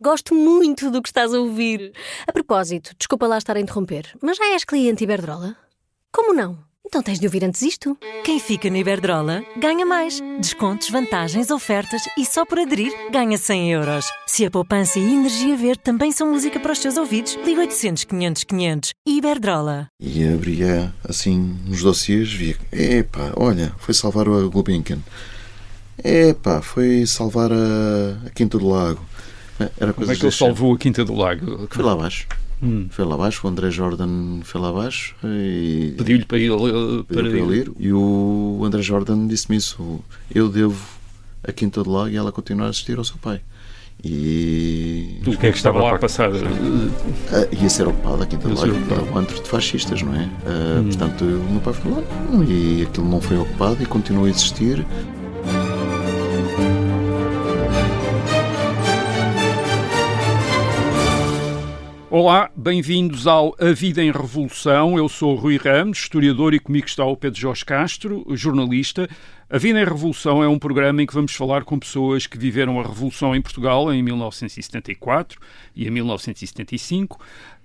Gosto muito do que estás a ouvir. A propósito, desculpa lá estar a interromper, mas já és cliente Iberdrola? Como não? Então tens de ouvir antes isto. Quem fica na Iberdrola ganha mais. Descontos, vantagens, ofertas e só por aderir ganha 100 euros. Se a poupança e a energia verde também são música para os teus ouvidos, liga 800 500 500. Iberdrola. E abria assim nos dossiês, via, olha, foi salvar a Gulbenkian. Foi salvar a Quinta do Lago. Era Como é que ele salvou a Quinta do Lago? Foi lá abaixo. Foi lá abaixo, o André Jordan foi lá abaixo e pediu-lhe para ir. E o André Jordan disse-me isso: eu devo a Quinta do Lago e ela continuar a assistir ao seu pai. E o que é que estava lá a passar? Ia ser ocupado a Quinta do Lago, um antro de fascistas, não é? Portanto, o meu pai foi lá e aquilo não foi ocupado e continuou a existir. Olá, bem-vindos ao A Vida em Revolução. Eu sou o Rui Ramos, historiador, e comigo está o Pedro Jorge Castro, jornalista. A Vida em Revolução é um programa em que vamos falar com pessoas que viveram a Revolução em Portugal em 1974 e em 1975,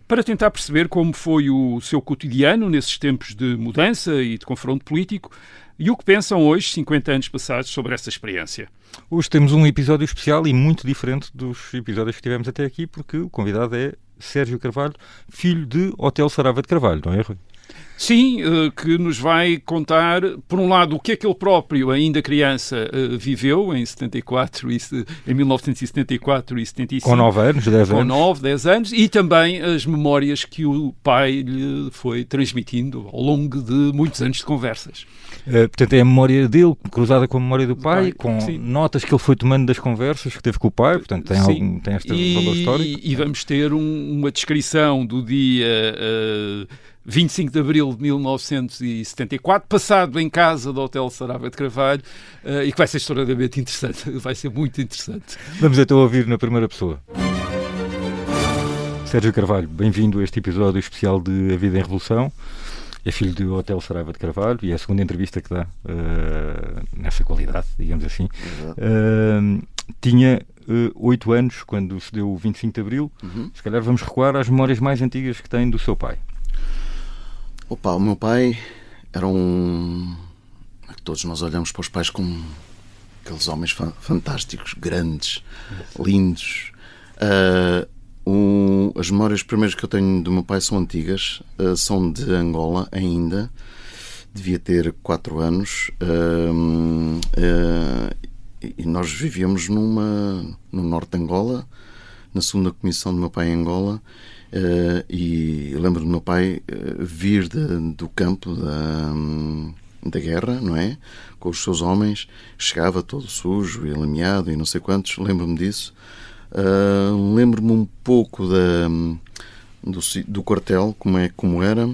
para tentar perceber como foi o seu cotidiano nesses tempos de mudança e de confronto político e o que pensam hoje, 50 anos passados, sobre essa experiência. Hoje temos um episódio especial e muito diferente dos episódios que tivemos até aqui, porque o convidado é Sérgio Carvalho, filho de Hotel Sarava de Carvalho, não é, Rui? Sim, que nos vai contar, por um lado, o que é que ele próprio, ainda criança, viveu em 1974 e 75. Com 9 anos, 10 anos. Com 9, 10 anos, e também as memórias que o pai lhe foi transmitindo ao longo de muitos anos de conversas. Portanto, é a memória dele cruzada com a memória do pai, com sim, notas que ele foi tomando das conversas que teve com o pai, portanto tem este valor histórico. E vamos ter uma descrição do dia 25 de abril de 1974, passado em casa do Hotel Sarava de Carvalho, e que vai ser extraordinariamente interessante, vai ser muito interessante. Vamos então ouvir na primeira pessoa. Sérgio Carvalho, bem-vindo a este episódio especial de A Vida em Revolução. É filho do Hotel Sarava de Carvalho e é a segunda entrevista que dá nessa qualidade, digamos assim. Tinha 8 anos quando se deu o 25 de Abril. Se calhar vamos recuar às memórias mais antigas que tem do seu pai. O meu pai era todos nós olhamos para os pais como aqueles homens fantásticos, grandes, lindos. As memórias primeiras que eu tenho do meu pai são antigas, são de Angola ainda, devia ter 4 anos, e nós vivíamos no norte de Angola, na segunda comissão do meu pai em Angola, e eu lembro do meu pai vir do campo da guerra, não é? Com os seus homens, chegava todo sujo e lameado e não sei quantos, lembro-me disso. Lembro-me um pouco do quartel, como era,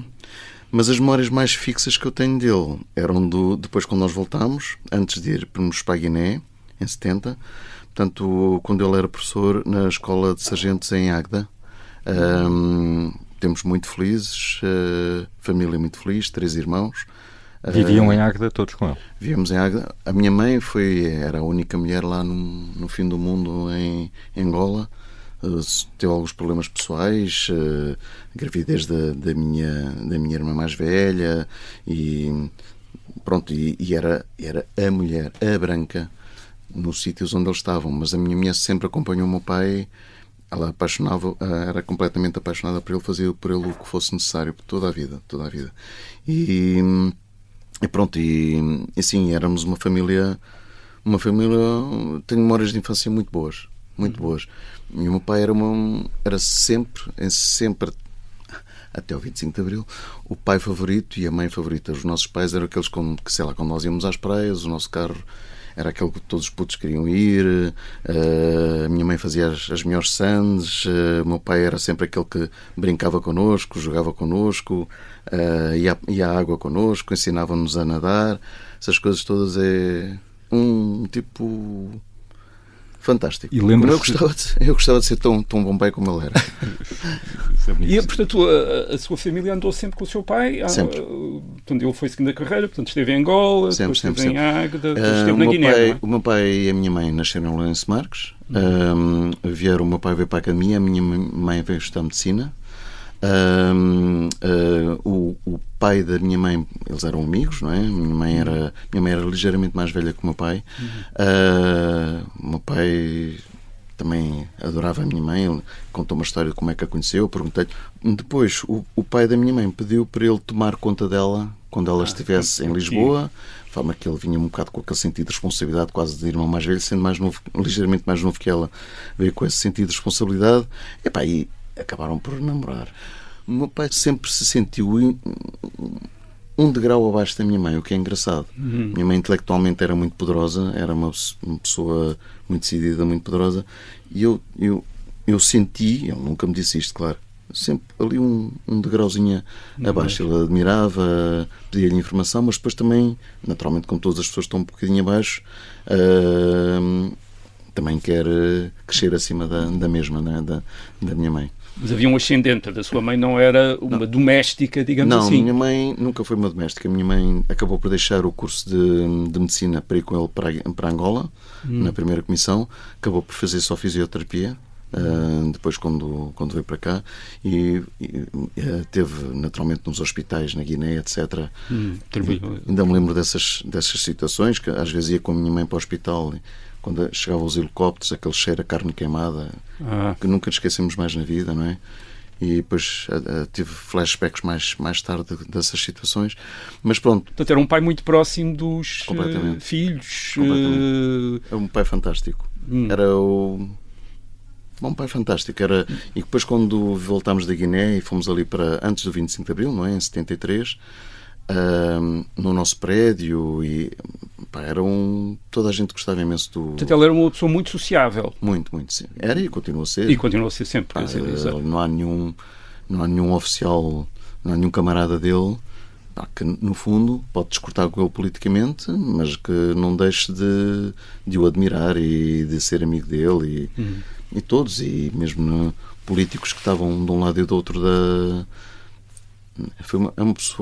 mas as memórias mais fixas que eu tenho dele eram depois quando nós voltámos, antes de irmos para a Guiné, em 70, portanto, quando ele era professor na escola de sargentos em Águeda. Temos muito felizes, família muito feliz, 3 irmãos. Viviam em Águeda todos com ele? Vivíamos em Águeda. A minha mãe era a única mulher lá no fim do mundo em Angola. Teve alguns problemas pessoais, a gravidez da minha irmã mais velha e pronto, e era a mulher, a branca, nos sítios onde eles estavam. Mas a minha mulher sempre acompanhou o meu pai. Ela era completamente apaixonada por ele, fazia por ele o que fosse necessário, toda a vida. E pronto, e assim, éramos uma família, tenho memórias de infância muito boas. E o meu pai era sempre, até o 25 de Abril, o pai favorito e a mãe favorita. Os nossos pais eram aqueles que, sei lá, quando nós íamos às praias, o nosso carro era aquele que todos os putos queriam ir, a minha mãe fazia as melhores sandes, o meu pai era sempre aquele que brincava connosco, jogava connosco, ia à água connosco, ensinava-nos a nadar. Essas coisas todas é um tipo fantástico. E eu gostava de ser tão bom pai como ele era. E, portanto, a sua família andou sempre com o seu pai? Sempre. Portanto, ele foi seguindo a carreira, portanto, esteve em Angola, depois esteve em Águeda, depois esteve na Guiné, não é? O meu pai e a minha mãe nasceram em Lourenço Marques. O meu pai veio para a academia, a minha mãe veio estudar medicina. O pai da minha mãe, eles eram amigos, não é? Minha mãe era ligeiramente mais velha que o meu pai. O meu pai também adorava a minha mãe. Ele contou uma história de como é que a conheceu. Eu perguntei-lhe. Depois, o pai da minha mãe pediu para ele tomar conta dela quando ela estivesse em Lisboa, de forma que ele vinha um bocado com aquele sentido de responsabilidade, quase de irmão mais velho, sendo mais novo, ligeiramente mais novo que ela, veio com esse sentido de responsabilidade. E acabaram por namorar. O meu pai sempre se sentiu um degrau abaixo da minha mãe, o que é engraçado. Minha mãe intelectualmente era muito poderosa, era uma pessoa muito decidida, muito poderosa, e eu senti, ele nunca me disse isto, claro, sempre ali um degrauzinho abaixo. Ele admirava, pedia-lhe informação, mas depois também, naturalmente, como todas as pessoas estão um bocadinho abaixo, também quer crescer acima da mesma, né? da minha mãe. Mas havia um ascendente, da sua mãe não era uma doméstica, digamos assim? Não, minha mãe nunca foi uma doméstica. Minha mãe acabou por deixar o curso de medicina para ir com ele para Angola, na primeira comissão. Acabou por fazer só fisioterapia, depois quando veio para cá. E teve, naturalmente, nos hospitais, na Guiné, etc. Ainda me lembro dessas situações, que às vezes ia com a minha mãe para o hospital, quando chegavam os helicópteros, aquele cheiro a carne queimada, que nunca esquecemos mais na vida, não é? E depois tive flashbacks mais tarde dessas situações. Mas pronto. Portanto, era um pai muito próximo dos filhos. É um pai fantástico. Era um pai fantástico. E depois, quando voltámos da Guiné e fomos ali para antes do 25 de Abril, não é? Em 73, no nosso prédio, e toda a gente gostava imenso do... Portanto, ele era uma pessoa muito sociável. Muito, sim. Era e continua a ser. E continua a ser sempre. Não há nenhum oficial, não há nenhum camarada dele que, no fundo, pode discordar com ele politicamente, mas que não deixe de o admirar e de ser amigo dele, e todos, e mesmo políticos que estavam de um lado e do outro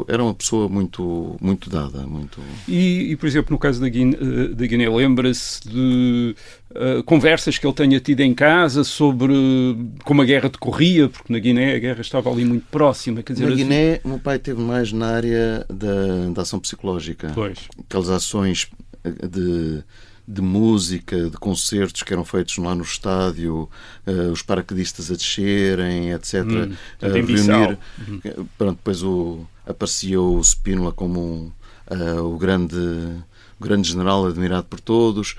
era uma pessoa muito, muito dada. Muito... E, por exemplo, no caso da Guiné, lembra-se de conversas que ele tenha tido em casa sobre como a guerra decorria, porque na Guiné a guerra estava ali muito próxima. Quer dizer, na Guiné, o meu pai esteve mais na área da ação psicológica. Pois. Aquelas ações de música, de concertos que eram feitos lá no estádio, os paraquedistas a descerem, etc. Reunir. Pronto, depois aparecia o Spínola como o grande general admirado por todos.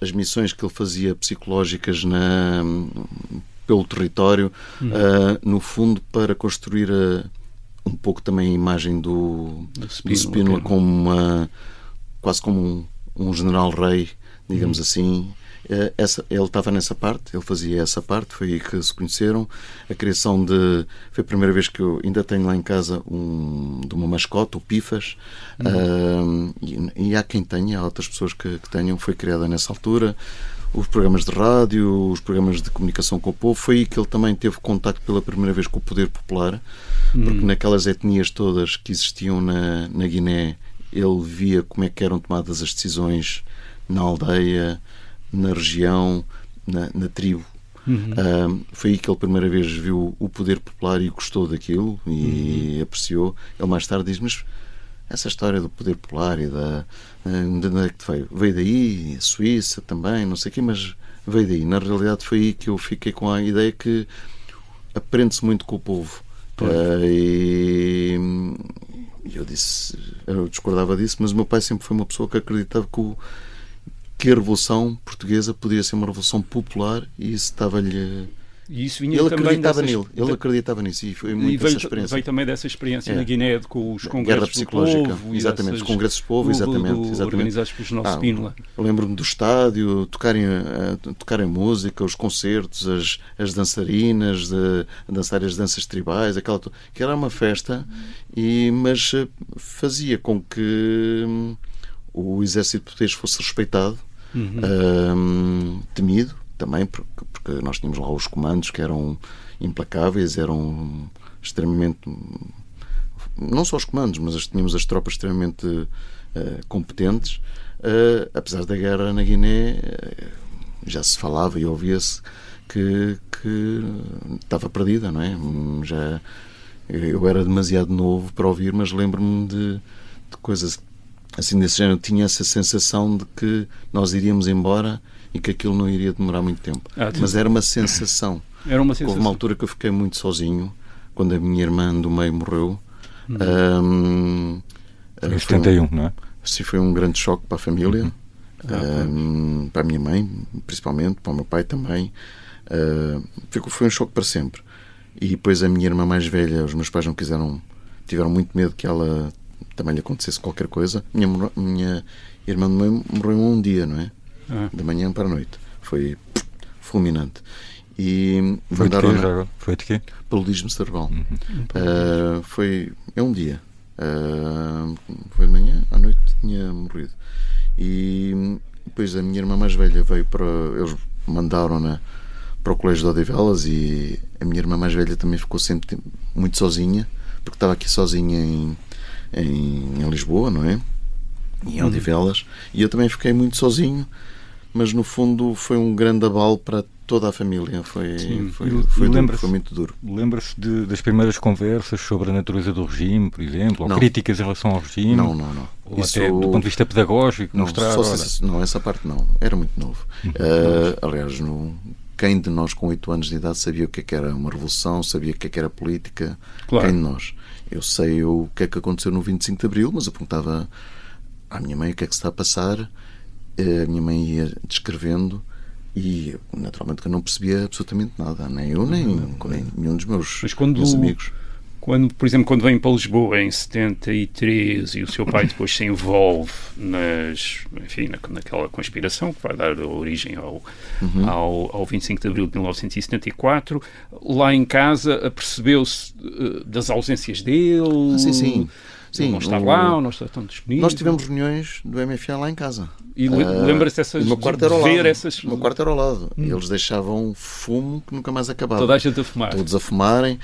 As missões que ele fazia psicológicas pelo território, no fundo, para construir um pouco também a imagem do Spínola como quase como um general-rei, digamos assim. Ele estava nessa parte, ele fazia essa parte, foi aí que se conheceram. A criação foi a primeira vez que eu ainda tenho lá em casa de uma mascote, o Pifas, e há quem tenha, há outras pessoas que tenham. Foi criada nessa altura. Os programas de rádio, os programas de comunicação com o povo, foi aí que ele também teve contacto pela primeira vez com o poder popular, porque naquelas etnias todas que existiam na Guiné, ele via como é que eram tomadas as decisões na aldeia, na região, na tribo. Foi aí que ele a primeira vez viu o poder popular e gostou daquilo e apreciou. Ele mais tarde diz, mas essa história do poder popular e de onde é que veio? Veio daí, Suíça também, não sei o quê, mas veio daí. Na realidade foi aí que eu fiquei com a ideia que aprende-se muito com o povo. Eu discordava disso, mas o meu pai sempre foi uma pessoa que acreditava que a Revolução Portuguesa podia ser uma revolução popular, e isso estava-lhe... E isso vinha ele também acreditava ele acreditava nisso, e foi muito essa experiência. Veio também dessa experiência na Guiné, com os congressos do povo. Exatamente, os congressos do povo, exatamente. Organizados pelos nossos Spínola. Eu lembro-me do estádio, tocarem música, os concertos, as dançarinas, dançar as danças tribais, que era uma festa, mas fazia com que o exército português fosse respeitado, temido, também, porque nós tínhamos lá os comandos que eram implacáveis, eram extremamente... Não só os comandos, mas tínhamos as tropas extremamente competentes. Apesar da guerra na Guiné, já se falava e ouvia-se que estava perdida, não é? Eu era demasiado novo para ouvir, mas lembro-me de coisas assim desse género. Tinha essa sensação de que nós iríamos embora e que aquilo não iria demorar muito tempo. Mas era uma sensação. Era uma sensação. Houve uma altura que eu fiquei muito sozinho, quando a minha irmã do meio morreu. Em 71, não é? Sim, foi um grande choque para a família, para a minha mãe, principalmente, para o meu pai também. Foi um choque para sempre. E depois a minha irmã mais velha, os meus pais não tiveram muito medo que ela também lhe acontecesse qualquer coisa. Minha irmã do meio morreu em um dia, não é? Da manhã para a noite. Foi fulminante. E foi de quê? Paludismo cerebral. É um dia. Foi de manhã, à noite tinha morrido. E depois a minha irmã mais velha veio eles mandaram-na para o colégio de Odivelas, e a minha irmã mais velha também ficou sempre muito sozinha, porque estava aqui sozinha em Lisboa, não é? Em Odivelas. E eu também fiquei muito sozinho, mas no fundo foi um grande abalo para toda a família. Foi muito duro. Lembra-se das primeiras conversas sobre a natureza do regime, por exemplo, ou críticas em relação ao regime? Não. Ou até do ponto de vista pedagógico? Não, essa parte não. Era muito novo. Aliás, quem de nós com 8 anos de idade sabia o que era uma revolução, sabia o que era política? Claro. Quem de nós? Eu sei o que é que aconteceu no 25 de Abril, mas eu perguntava à minha mãe o que é que se está a passar. A minha mãe ia descrevendo e naturalmente que eu não percebia absolutamente nada, nem eu, nem nenhum dos meus amigos. Por exemplo, quando vem para Lisboa em 73 e o seu pai depois se envolve naquela conspiração que vai dar origem ao 25 de Abril de 1974, lá em casa apercebeu-se das ausências dele? Sim. Sim, não está lá, não está tão disponível. Nós tivemos reuniões do MFA lá em casa. E lembra-se dessas... O meu quarto era ao lado. O meu quarto era ao lado. E eles deixavam fumo que nunca mais acabava. Toda a gente a fumar. Todos a fumarem.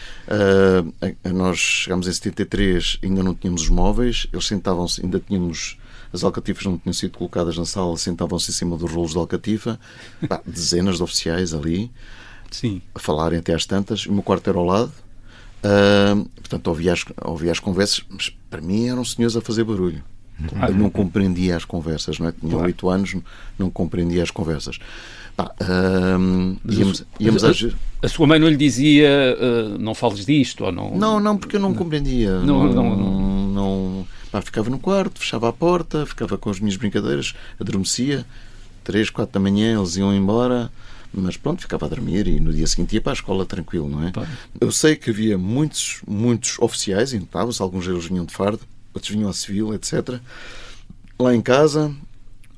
Nós chegámos em 73, ainda não tínhamos os móveis. Eles sentavam-se, ainda tínhamos... As alcatifas não tinham sido colocadas na sala, sentavam-se em cima dos rolos de alcatifa. Dezenas de oficiais ali. Sim. A falarem até às tantas. O meu quarto era ao lado. Portanto, ouvia as conversas, mas para mim eram senhores a fazer barulho. Eu não compreendia as conversas, não é? Tinha 8 anos, não compreendia as conversas. Íamos a sua mãe não lhe dizia não fales disto? Ou não... Não, porque eu não compreendia. Ficava no quarto, fechava a porta, ficava com as minhas brincadeiras, adormecia. 3, 4 da manhã eles iam embora. Mas pronto, ficava a dormir e no dia seguinte ia para a escola tranquilo, não é? Tá. Eu sei que havia muitos oficiais, entravam-se, alguns deles vinham de fardo, outros vinham a civil, etc. Lá em casa,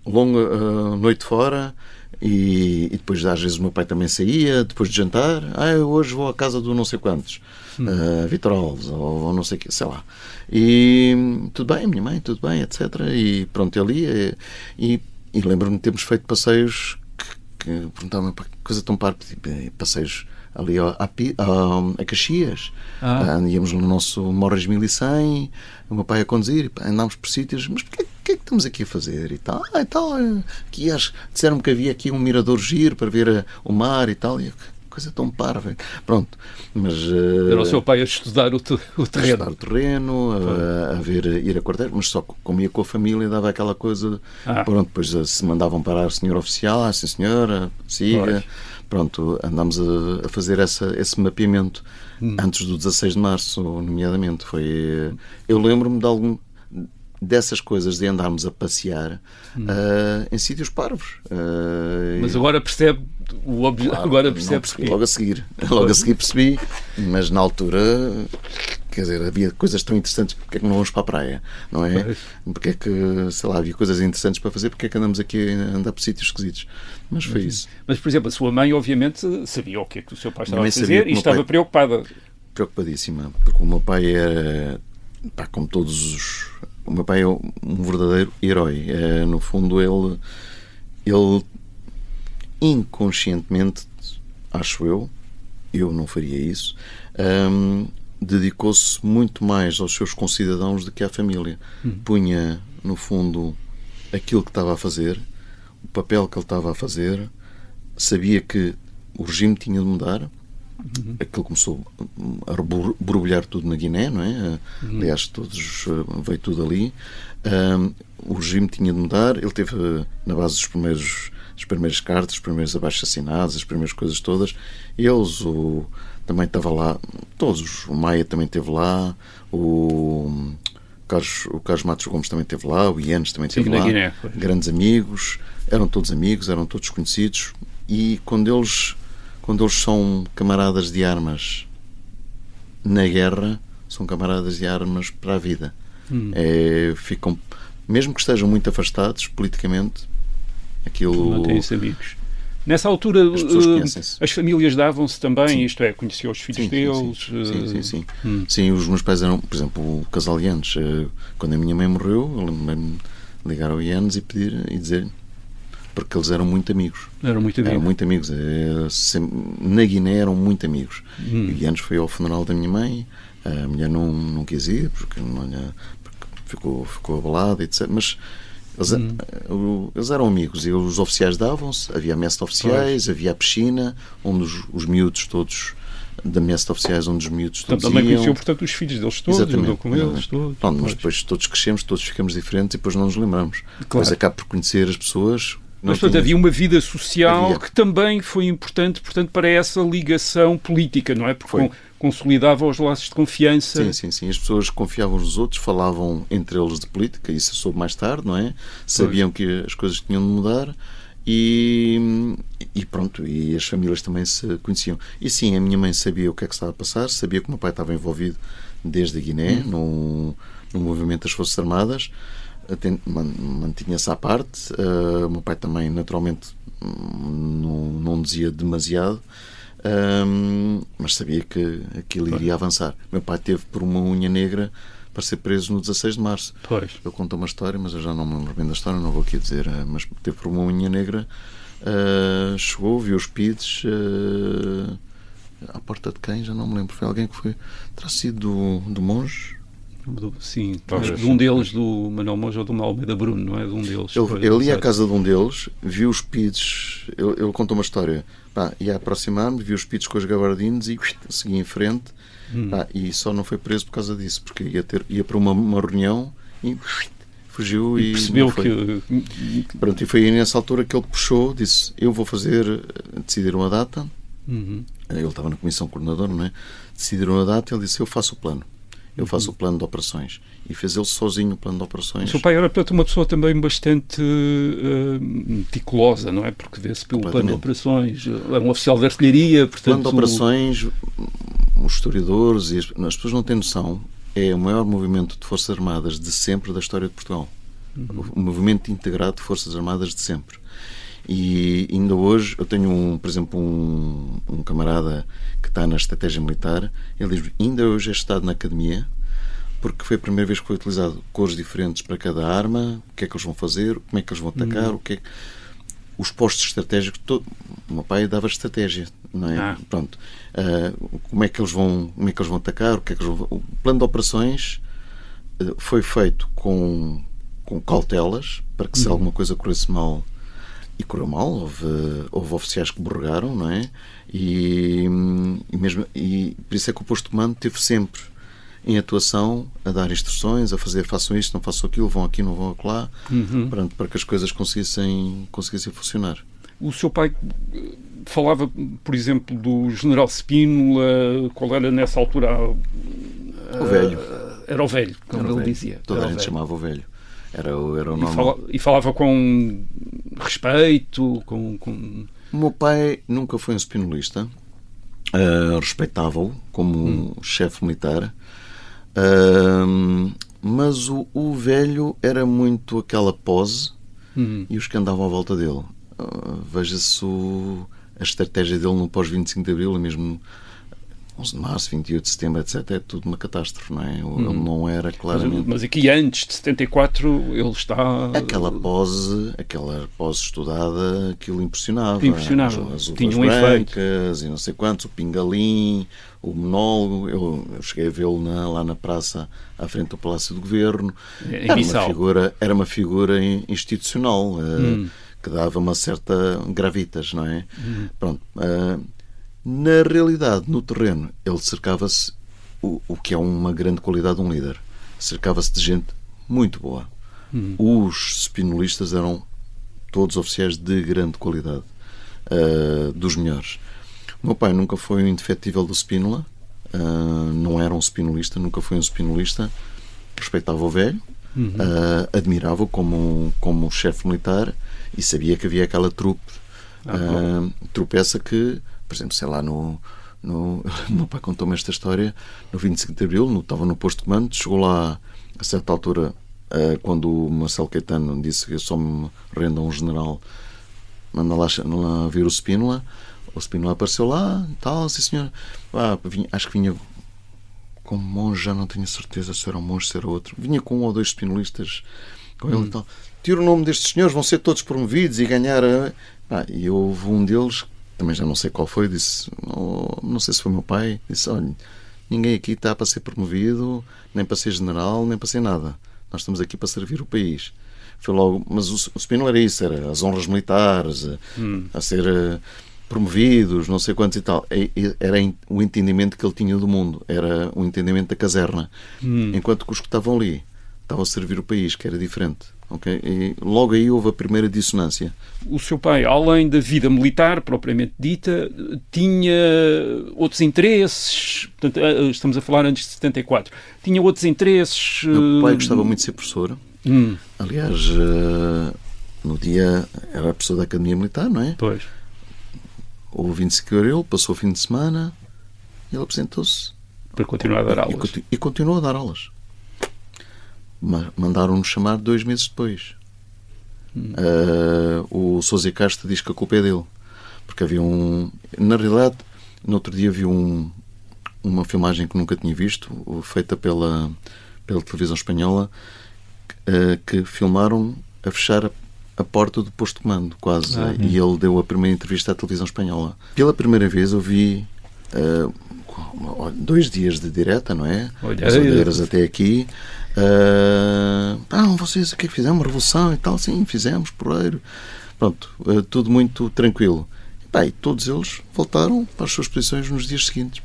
longa noite fora, e depois às vezes o meu pai também saía, depois de jantar, eu hoje vou à casa do não sei quantos, Vitor Alves, ou não sei o que, sei lá. E tudo bem, minha mãe, tudo bem, etc. E pronto, ele ia, e lembro-me de termos feito passeios que perguntavam para coisa tão parva, passeios ali a Caxias. Íamos no nosso Morres 1100, o meu pai a conduzir, andámos por sítios, mas porquê que estamos aqui a fazer? E tal, aqui disseram-me que havia aqui um mirador giro para ver o mar e tal, e coisa tão parva. Pronto, mas... Era o seu pai a estudar o terreno. A estudar o terreno, ir a quartel, mas só como ia com a família, dava aquela coisa... Pronto, depois se mandavam parar o senhor oficial, sim senhora, siga... Pronto, andámos a fazer esse mapeamento antes do 16 de março, nomeadamente. Eu lembro-me dessas coisas, de andarmos a passear em sítios parvos. Mas agora percebe agora percebe porquê. Logo a seguir percebi, mas na altura, quer dizer, havia coisas tão interessantes, porque é que não vamos para a praia, não é? Porque é que, sei lá, havia coisas interessantes para fazer, porque é que andamos aqui a andar por sítios esquisitos? Mas foi isso. Mas, por exemplo, a sua mãe, obviamente, sabia o que é que o seu pai estava a fazer e estava preocupada. Preocupadíssima, porque o meu pai era, como todos os... O meu pai é um verdadeiro herói. No fundo, ele inconscientemente, acho eu não faria isso, dedicou-se muito mais aos seus concidadãos do que à família. Punha, no fundo, aquilo que estava a fazer, o papel que ele estava a fazer, sabia que o regime tinha de mudar. Aquilo começou a borbulhar tudo na Guiné, não é? Aliás, veio tudo ali. O regime tinha de mudar. Ele teve na base das primeiras cartas, os primeiros abaixo-assinados, as primeiras coisas todas. Também estava lá, todos. O Maia também esteve lá, o Carlos Matos Gomes também esteve lá, o Ianes também esteve lá. Guiné, grandes amigos, eram todos conhecidos. E quando eles são camaradas de armas na guerra, são camaradas de armas para a vida. Ficam, mesmo que estejam muito afastados politicamente, aquilo... Mantêm-se amigos. Nessa altura, as famílias davam-se também, sim. Isto é, conheciam os filhos deles? Sim. Sim, os meus pais eram, por exemplo, o casal Ianes. Quando a minha mãe morreu, eu lembro-me de ligar ao Ianes e dizer, porque eles eram muito amigos. Eram muito amigos. Na Guiné eram muito amigos. O Ianes foi ao funeral da minha mãe, a mulher não quis ir, porque ficou abalada, etc. Mas eles eram amigos e os oficiais davam-se, havia a messe de oficiais, havia a piscina, onde os miúdos todos da messe de oficiais, onde os miúdos todos também iam. conheciam, portanto, os filhos deles todos, andou com eles todos. Pronto, mas depois todos crescemos, todos ficamos diferentes e depois não nos lembramos. Claro. Depois acabo por conhecer as pessoas. Mas, portanto, havia uma vida social que também foi importante, portanto, para essa ligação política, não é? Porque consolidava os laços de confiança. Sim. As pessoas confiavam nos outros, falavam entre eles de política, isso eu soube mais tarde, não é? Sabiam que as coisas tinham de mudar e pronto, e as famílias também se conheciam. E sim, a minha mãe sabia o que é que estava a passar, sabia que o meu pai estava envolvido desde a Guiné, no movimento das Forças Armadas, mantinha-se à parte. O meu pai também, naturalmente, não dizia demasiado, mas sabia que aquilo iria avançar. Meu pai teve por uma unha negra para ser preso no 16 de março. Pois. Ele contou uma história, mas eu já não me lembro bem da história, não vou aqui dizer, mas teve por uma unha negra, chegou, viu os PIDs à porta de quem? Já não me lembro. Foi alguém que terá sido do monge. Sim, de um deles, do Manuel Monge ou do Almeida Bruno, não é? De um deles. Ele ia à casa de um deles, viu os PIDs, ele contou uma história, ia aproximar-me, viu os PIDs com os gabardinos e seguia em frente, e só não foi preso por causa disso, porque ia para uma reunião e fugiu e percebeu que... Pronto, e foi aí nessa altura que ele puxou, disse, eu vou decidir uma data, ele estava na comissão coordenadora, não é? Decidiram a data, ele disse, eu faço o plano. Eu faço o plano de operações. E fez ele sozinho o plano de operações. O seu pai era, portanto, uma pessoa também bastante meticulosa, não é? Porque vê-se pelo plano de operações. Era um oficial de artilharia, portanto... Plano de operações, os historiadores e as pessoas não têm noção, é o maior movimento de Forças Armadas de sempre da história de Portugal. O movimento integrado de Forças Armadas de sempre. E ainda hoje eu tenho, por exemplo, um camarada que está na estratégia militar. Ele diz, ainda hoje é estado na academia, porque foi a primeira vez que foi utilizado cores diferentes para cada arma, o que é que eles vão fazer, como é que eles vão atacar, os postos estratégicos. O meu pai dava estratégia, não é? Pronto. Como é que eles vão atacar, o plano de operações foi feito com cautelas para que se alguma coisa corresse mal. E correu mal, houve oficiais que borregaram, não é? E por isso é que o posto de comando esteve sempre em atuação, a dar instruções, a fazer, façam isto, não façam aquilo, vão aqui, não vão acolá, para que as coisas conseguissem funcionar. O seu pai falava, por exemplo, do general Spínola, qual era nessa altura? O velho. Era o velho, como ele dizia. Toda a gente chamava o velho. Era o normal. E falava com respeito, O meu pai nunca foi um spinolista, respeitava-o como chefe militar, mas o velho era muito aquela pose e os que andavam à volta dele. Veja-se a estratégia dele no pós-25 de Abril, mesmo 11 de março, 28 de setembro, etc., é tudo uma catástrofe, não é? Ele não era claramente... Mas aqui antes de 74 ele está... Aquela pose estudada, aquilo impressionava. As Tinha uvas um brancas e não sei quantos, o pingalim, o monólogo. Eu cheguei a vê-lo lá na praça, à frente do Palácio do Governo. Era uma figura institucional, que dava uma certa gravitas, não é? Pronto. Na realidade, no terreno, ele cercava-se, o que é uma grande qualidade de um líder, cercava-se de gente muito boa. Os spinolistas eram todos oficiais de grande qualidade, dos melhores. O meu pai nunca foi um indefetível do Spínola, não era um spinolista, nunca foi um spinolista, respeitava o velho, admirava-o como chefe militar e sabia que havia aquela trupe essa que, por exemplo, sei lá, o meu pai contou-me esta história no 25 de Abril, estava no posto de comando, chegou lá a certa altura, quando o Marcelo Caetano disse que eu só me rendo a um general, manda lá ver o Spínola apareceu lá, tal, sim senhor, acho que vinha como monge, já não tenho certeza se era um monge, se era outro, vinha com 1 ou 2 spinolistas com ele e tal, tira o nome destes senhores, vão ser todos promovidos e ganhar e houve um deles, também já não sei qual foi, disse, não sei se foi meu pai, disse, olha, ninguém aqui está para ser promovido, nem para ser general, nem para ser nada. Nós estamos aqui para servir o país. Foi logo, mas o Spínola era isso, era as honras militares, a ser promovidos, não sei quantos e tal. Era o entendimento que ele tinha do mundo, era o entendimento da caserna. Enquanto que os que estavam ali estavam a servir o país, que era diferente. Okay? E logo aí houve a primeira dissonância. O seu pai, além da vida militar propriamente dita, tinha outros interesses. Portanto, estamos a falar antes de 74. Tinha outros interesses. O meu pai gostava muito de ser professor. Aliás, no dia era professor da Academia Militar, não é? Pois. Houve 25 de Abril, passou o fim de semana e ele apresentou-se para continuar a dar aulas. E continuou a dar aulas. Mandaram-nos chamar 2 meses depois. O Sousa Castro diz que a culpa é dele, porque havia na realidade, no outro dia vi uma filmagem que nunca tinha visto, feita pela televisão espanhola, que filmaram a fechar a porta do posto de comando, quase, e ele deu a primeira entrevista à televisão espanhola. Pela primeira vez eu vi 2 dias de direta, não é? As olheiras até aqui. Vocês o que fizeram? Uma revolução e tal? Sim, fizemos, porreiro. Pronto, tudo muito tranquilo. E todos eles voltaram para as suas posições nos dias seguintes.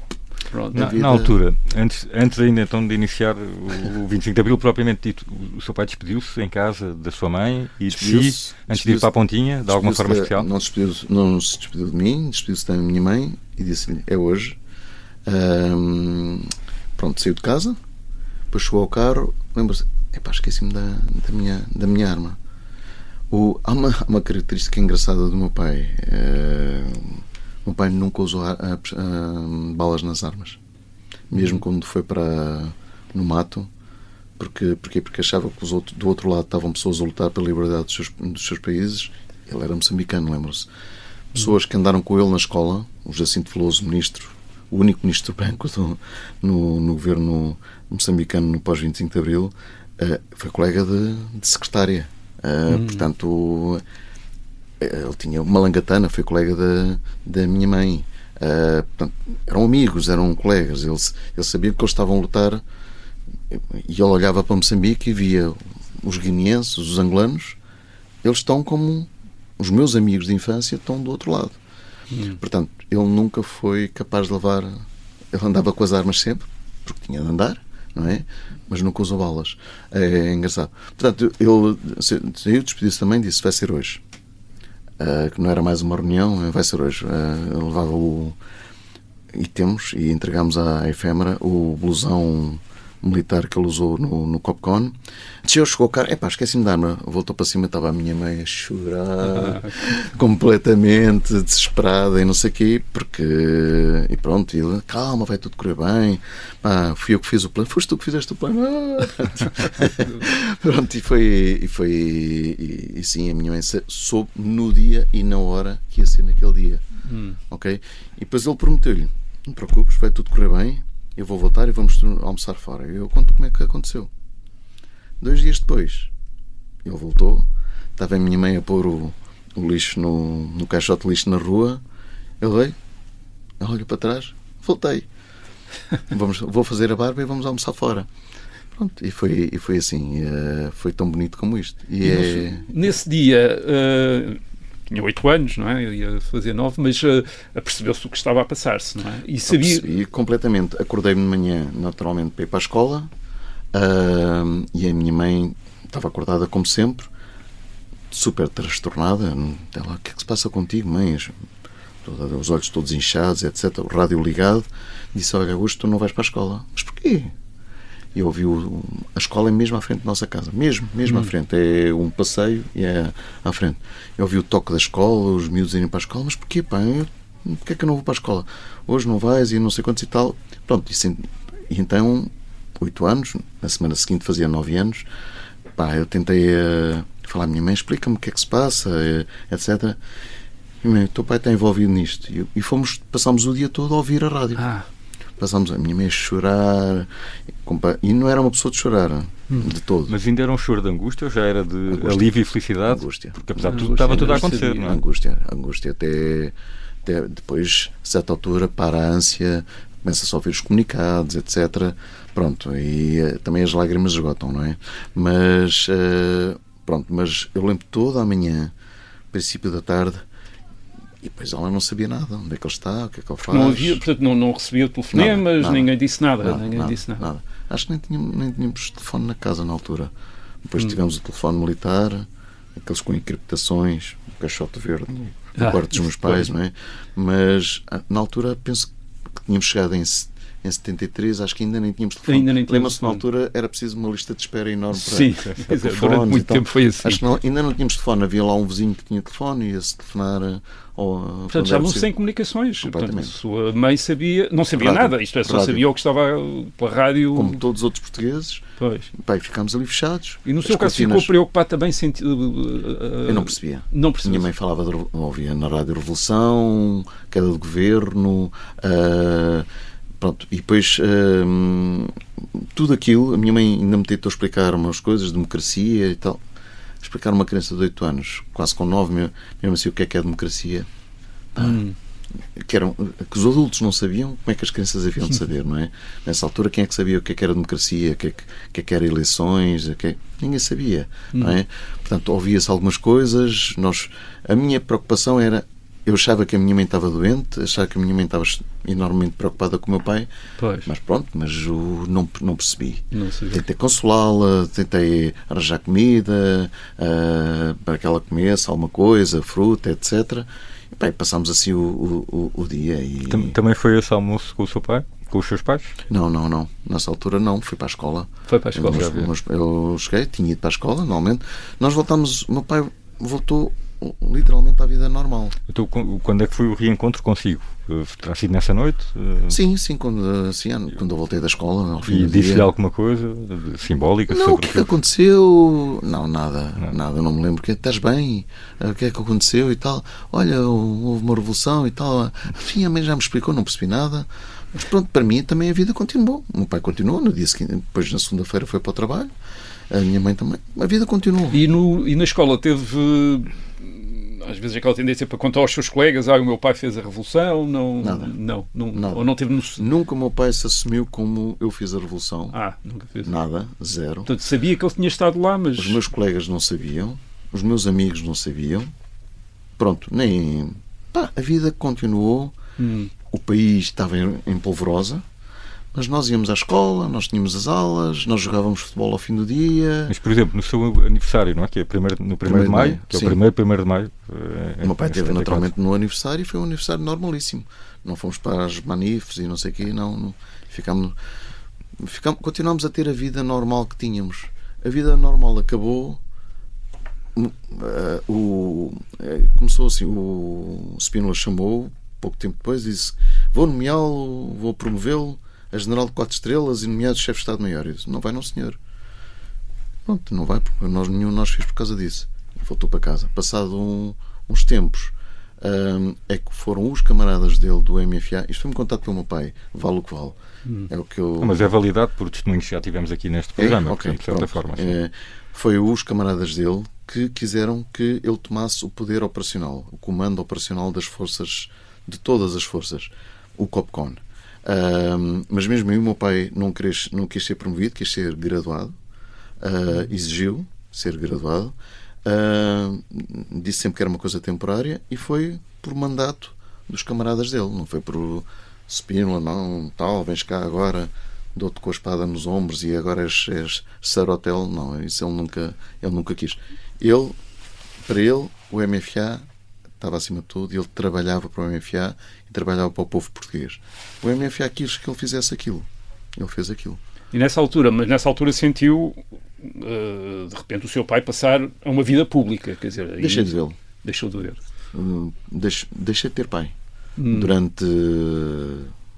Na altura, antes ainda então de iniciar o 25 de Abril propriamente dito, o seu pai despediu-se em casa da sua mãe e de si, antes de ir para a Pontinha, de alguma forma especial? Não se despediu de mim, despediu-se da minha mãe e disse-lhe, é hoje. Pronto, saiu de casa, depois chegou ao carro, lembra-se, esqueci-me da minha arma. Há uma característica engraçada do meu pai. O meu pai nunca usou balas nas armas, mesmo quando foi no mato, porque achava que do outro lado estavam pessoas a lutar pela liberdade dos seus países. Ele era moçambicano, lembram-se. Pessoas que andaram com ele na escola, o Jacinto Veloso, o único ministro branco no governo moçambicano no pós-25 de Abril, foi colega de secretária. Portanto, ele tinha uma langatana, foi colega da minha mãe. Portanto, eram amigos, eram colegas. Ele sabia que eles estavam a lutar e ele olhava para Moçambique e via os guineenses, os angolanos, eles estão como os meus amigos de infância, estão do outro lado. Portanto, ele nunca foi capaz de levar... Ele andava com as armas sempre, porque tinha de andar, não é? Mas nunca usou balas. É engraçado. Portanto, ele saiu, despediu-se também, disse, vai ser hoje. Que não era mais uma reunião, vai ser hoje. Levava e entregámos à efêmera o blusão militar que ele usou no Copcon. Chegou ao carro, esqueci-me da arma. Voltou para cima, estava a minha mãe a chorar completamente desesperada e não sei o quê, e pronto, ele, calma, vai tudo correr bem. Fui eu que fiz o plano. Foste tu que fizeste o plano. Pronto, e sim, a minha mãe soube no dia e na hora que ia ser naquele dia. Ok? E depois ele prometeu-lhe, não te preocupes, vai tudo correr bem, eu vou voltar e vamos almoçar fora. Eu conto como é que aconteceu. 2 dias depois, ele voltou, estava a minha mãe a pôr o lixo no caixote de lixo na rua, ele veio, olha para trás, voltei. Vou fazer a barba e vamos almoçar fora. Pronto, e foi assim, foi tão bonito como isto. Nesse dia, tinha 8 anos, não é? Eu ia fazer 9, mas apercebeu-se o que estava a passar-se, não é? E sabia... Percebi completamente. Acordei-me de manhã, naturalmente, para ir para a escola, e a minha mãe estava acordada como sempre, super transtornada. Ela, o que é que se passa contigo, mãe? Os olhos todos inchados, etc. O rádio ligado. Disse, olha, hoje tu não vais para a escola. Mas porquê? E eu ouvi a escola é mesmo à frente da nossa casa, mesmo à frente, é um passeio e é à frente. Eu ouvi o toque da escola, os miúdos irem para a escola, mas porquê, pá? Porquê é que eu não vou para a escola? Hoje não vais e não sei quantos e tal. Pronto, e então, 8 anos, na semana seguinte fazia 9 anos, pá, eu tentei falar à minha mãe, explica-me o que é que se passa, etc. E o teu pai está envolvido nisto. E passámos o dia todo a ouvir a rádio. Passámos a minha mãe a chorar, e não era uma pessoa de chorar de todo. Mas ainda era um choro de angústia ou já era de alívio e felicidade? Angústia. Porque apesar de tudo estava tudo a acontecer, não é? Angústia até depois, a certa altura, para a ânsia, começa-se a ouvir os comunicados, etc. Pronto, e também as lágrimas esgotam, não é? Mas eu lembro toda a manhã, princípio da tarde, e depois ela não sabia nada, onde é que ele está, o que é que ele faz. Não havia, portanto, não recebia telefonemas, nada, ninguém disse nada. Nada. Acho que nem tínhamos telefone na casa na altura. Depois tivemos o telefone militar, aqueles com encriptações, o caixote verde no quarto dos meus pais, não é? Mas na altura penso que tínhamos chegado em 73, acho que ainda nem tínhamos telefone. Lembra-se, na altura era preciso uma lista de espera enorme para telefones. Durante muito tempo foi assim. Acho que ainda não tínhamos telefone, havia lá um vizinho que tinha telefone e ia-se telefonar. Portanto, já vão sem comunicações. Portanto, a sua mãe não sabia nada, isto é, só sabia o que estava pela rádio. Como todos os outros portugueses. Pois. Pai, ficámos ali fechados. E no seu caso ficou preocupado também? Eu não percebia. Minha mãe falava, ouvia na rádio Revolução, queda do governo. Pronto, e depois tudo aquilo, a minha mãe ainda me tentou explicar umas coisas, democracia e tal. Explicar uma criança de 8 anos, quase com 9, mesmo assim, o que é democracia. Que os adultos não sabiam, como é que as crianças haviam de saber, não é? Nessa altura, quem é que sabia o que era democracia, o que era eleições, ninguém sabia, não é? Portanto, ouvia-se algumas coisas, a minha preocupação era, eu achava que a minha mãe estava doente, achava que a minha mãe estava enormemente preocupada com o meu pai, mas pronto, não percebi. Tentei consolá-la, tentei arranjar comida para que ela comesse alguma coisa, fruta, etc. E bem, passámos assim o dia. Também foi esse almoço com o seu pai? Com os seus pais? Não. Nessa altura não, fui para a escola. Foi para a escola. Eu cheguei, tinha ido para a escola, normalmente. Nós voltámos, o meu pai voltou literalmente à vida normal. Então, quando é que foi o reencontro consigo? Terá sido nessa noite? Sim, quando eu voltei da escola, ao fim do dia. E disse-lhe alguma coisa simbólica? Não, o que aconteceu? Não, nada, não me lembro. Estás bem? O que é que aconteceu e tal? Olha, houve uma revolução e tal. Enfim, a mãe já me explicou, não percebi nada. Mas pronto, para mim também a vida continuou. O meu pai continuou, no dia seguinte, depois na segunda-feira foi para o trabalho. A minha mãe também. A vida continuou. E na escola teve... às vezes aquela tendência para contar aos seus colegas, o meu pai fez a revolução, nada. Ou não teve noção. Nunca o meu pai se assumiu como eu fiz a revolução. Nunca fez. Nada, zero. Portanto, sabia que ele tinha estado lá, mas... Os meus colegas não sabiam, os meus amigos não sabiam. Pronto, a vida continuou, o país estava em polvorosa, mas nós íamos à escola, nós tínhamos as aulas, nós jogávamos futebol ao fim do dia. Mas, por exemplo, no seu aniversário, não é? Que é no 1º de maio, que é o primeiro de maio. O meu pai teve naturalmente no aniversário e foi um aniversário normalíssimo. Não fomos para as manifes e não sei o quê, não. Continuámos a ter a vida normal que tínhamos. A vida normal acabou. Começou assim, o Spínola chamou, pouco tempo depois, disse: vou nomeá-lo, vou promovê-lo a general de 4 estrelas e nomeado chefe de Estado-Maior. Eu disse: não vai não, senhor. Pronto, não vai, porque nenhum de nós fez por causa disso. Voltou para casa. Passado uns tempos, é que foram os camaradas dele do MFA. Isto foi-me contado pelo meu pai, vale o que vale. É o que eu... Mas é validado por testemunhos que já tivemos aqui neste programa, ok, de certa forma. Foi os camaradas dele que quiseram que ele tomasse o poder operacional, o comando operacional das forças, de todas as forças, o COPCON. Mas mesmo aí o meu pai não quis ser promovido, quis ser graduado, exigiu ser graduado, disse sempre que era uma coisa temporária e foi por mandato dos camaradas dele, não foi por Spínola, não, tal, vens cá agora, dou-te com a espada nos ombros e agora és Sarotel. Não, isso ele nunca quis. Para ele, o MFA estava acima de tudo, ele trabalhava para o MFA e trabalhava para o povo português. O MFA quis que ele fizesse aquilo. Ele fez aquilo. E nessa altura sentiu, de repente, o seu pai passar a uma vida pública. Quer dizer, aí deixei de vê-lo. Deixou de ver. Deixei de ter pai.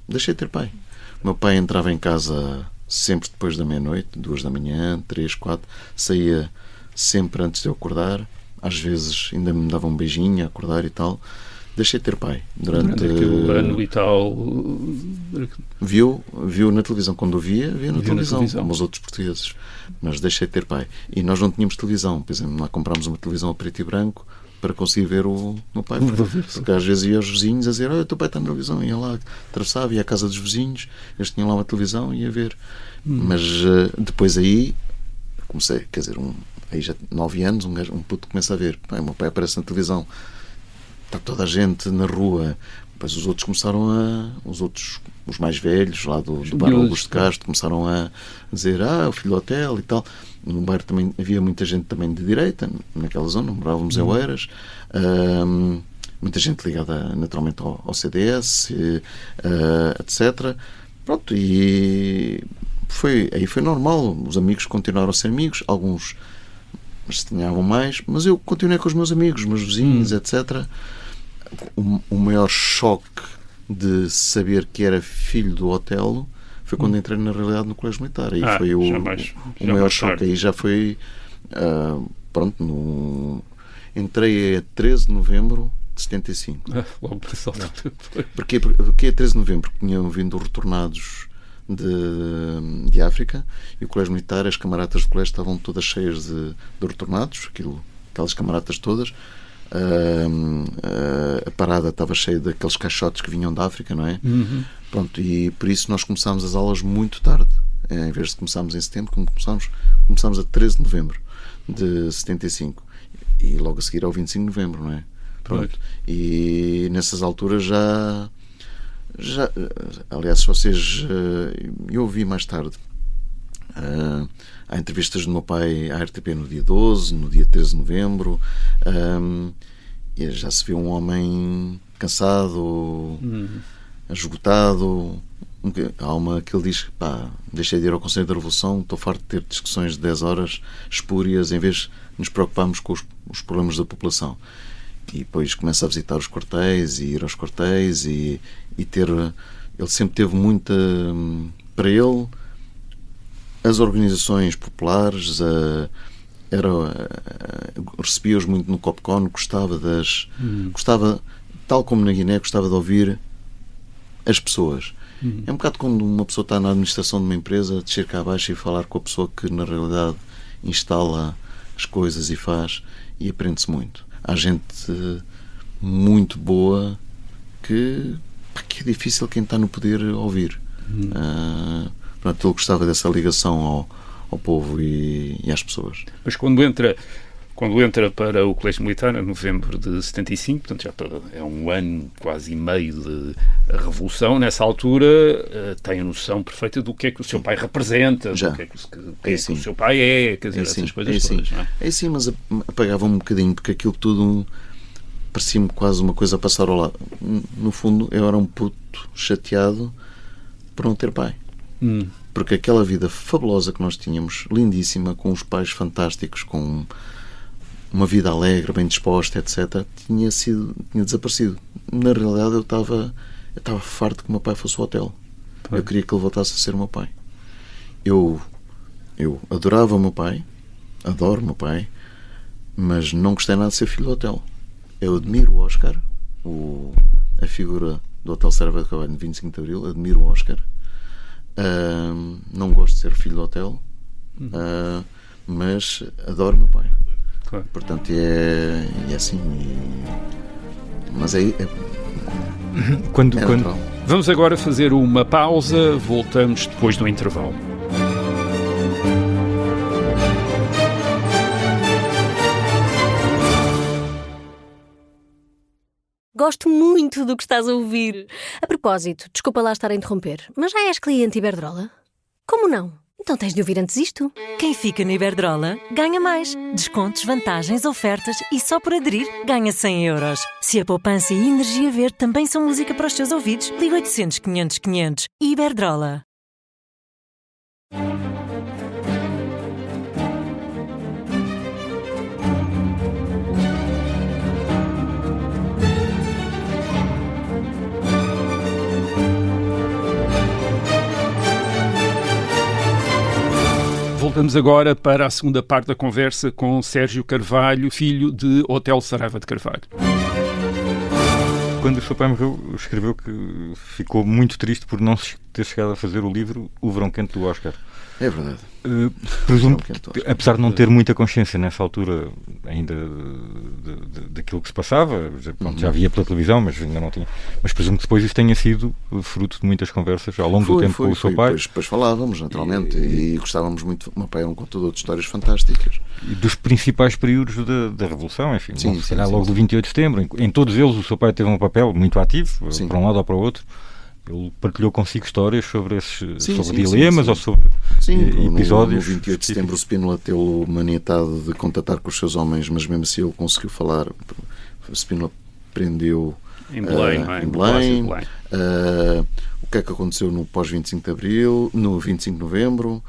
Deixei de ter pai. O meu pai entrava em casa sempre depois da meia-noite, 2 da manhã, 3, 4, saía sempre antes de eu acordar, às vezes ainda me dava um beijinho a acordar e tal. Deixei de ter pai. Durante aquele ano e tal. Viu na televisão. Quando via na televisão, como os outros portugueses. Mas deixei de ter pai. E nós não tínhamos televisão. Por exemplo, nós comprámos uma televisão a preto e branco para conseguir ver o meu pai. Porque às vezes ia aos vizinhos a dizer: olha, o teu pai está na televisão. Ia lá, atravessava, ia à casa dos vizinhos, eles tinham lá uma televisão e ia ver. Mas depois aí comecei, quer dizer, aí já 9 anos, um puto começa a ver. O meu pai aparece na televisão, está toda a gente na rua. Depois os outros começaram os mais velhos lá do bairro Augusto Castro, começaram a dizer: o filho do hotel e tal. No bairro também havia muita gente também de direita, naquela zona, morávamos em Oeiras, muita gente ligada naturalmente ao CDS, etc. Pronto, e aí foi normal, os amigos continuaram a ser amigos, alguns se tinhavam mais, mas eu continuei com os meus amigos, meus vizinhos, etc. O maior choque de saber que era filho do Otelo foi quando entrei na realidade no Colégio Militar. Aí foi o maior choque. Aí já foi entrei a 13 de novembro de 75. Logo para saltar. Porque a 13 de novembro tinham vindo retornados de África e o Colégio Militar, as camaradas do colégio estavam todas cheias de retornados, aquelas camaradas todas. A parada estava cheia daqueles caixotes que vinham da África, não é? Pronto, e por isso nós começámos as aulas muito tarde. Em vez de começarmos em setembro, começámos a 13 de novembro de 75 e logo a seguir ao 25 de novembro, não é? Pronto. E nessas alturas já aliás, se vocês eu ouvi mais tarde há entrevistas do meu pai à RTP no dia 12, no dia 13 de novembro, e já se vê um homem cansado, esgotado. Há uma que ele diz: deixei de ir ao Conselho da Revolução, estou farto de ter discussões de 10 horas espúrias em vez de nos preocuparmos com os problemas da população. E depois começa a visitar os quartéis e ir aos quartéis e ter... Ele sempre teve muita... Para ele, as organizações populares, recebia-os muito no COPCON, gostava, tal como na Guiné, gostava de ouvir as pessoas. É um bocado quando uma pessoa está na administração de uma empresa, descer cá abaixo e falar com a pessoa que na realidade instala as coisas e faz, e aprende-se muito. Há gente muito boa que é difícil quem está no poder ouvir. Pronto, ele gostava dessa ligação ao povo e às pessoas. Mas quando entra para o Colégio Militar, em novembro de 75, portanto já é um ano quase e meio de revolução, nessa altura tem a noção perfeita do que é que o seu pai representa, do que é que o seu pai é, quer dizer, essas coisas todas, não é? É sim, mas apagava-me um bocadinho, porque aquilo tudo parecia-me quase uma coisa a passar ao lado. No fundo, eu era um puto chateado por não ter pai. Porque aquela vida fabulosa que nós tínhamos, lindíssima, com os pais fantásticos, com uma vida alegre, bem disposta, etc., tinha desaparecido. Na realidade, eu estava farto que o meu pai fosse o hotel. Eu queria que ele voltasse a ser o meu pai. Eu adorava o meu pai, adoro o meu pai, mas não gostei nada de ser filho do hotel. Eu admiro o Oscar, a figura do Hotel Saraiva de Carvalho no 25 de Abril, admiro o Oscar. Não gosto de ser filho do hotel, mas adoro meu pai. Claro. Portanto, é assim. Mas é Quando... natural. Vamos agora fazer uma pausa, voltamos depois do intervalo. Gosto muito do que estás a ouvir. A propósito, desculpa lá estar a interromper, mas já és cliente Iberdrola? Como não? Então tens de ouvir antes isto. Quem fica no Iberdrola ganha mais. Descontos, vantagens, ofertas e só por aderir ganha 100 euros. Se a poupança e a energia verde também são música para os teus ouvidos, liga 800 500 500. Iberdrola. Voltamos agora para a segunda parte da conversa com Sérgio Carvalho, filho de Hotel Saraiva de Carvalho. Quando o seu pai morreu, escreveu que ficou muito triste por não ter chegado a fazer o livro O Verão Quente do Oscar. É verdade. Presumo que, apesar de não ter muita consciência nessa altura ainda daquilo que se passava, já via pela televisão, mas ainda não tinha. Mas presumo que depois isso tenha sido fruto de muitas conversas ao longo do tempo com o seu pai. Depois falávamos, naturalmente, e gostávamos muito. O meu pai é um contador de histórias fantásticas. E dos principais períodos da Revolução, enfim. Sim, se calhar logo do 28 de setembro. Em todos eles o seu pai teve um papel muito ativo, para um lado ou para o outro. Ele partilhou consigo histórias sobre esses dilemas ou sobre episódios. No 28 de setembro o Spínola teve maniatado de contatar com os seus homens, mas mesmo assim ele conseguiu falar. O Spínola prendeu Em Belém, em Belém. O que é que aconteceu no pós-25 de Abril, no 25 de Novembro.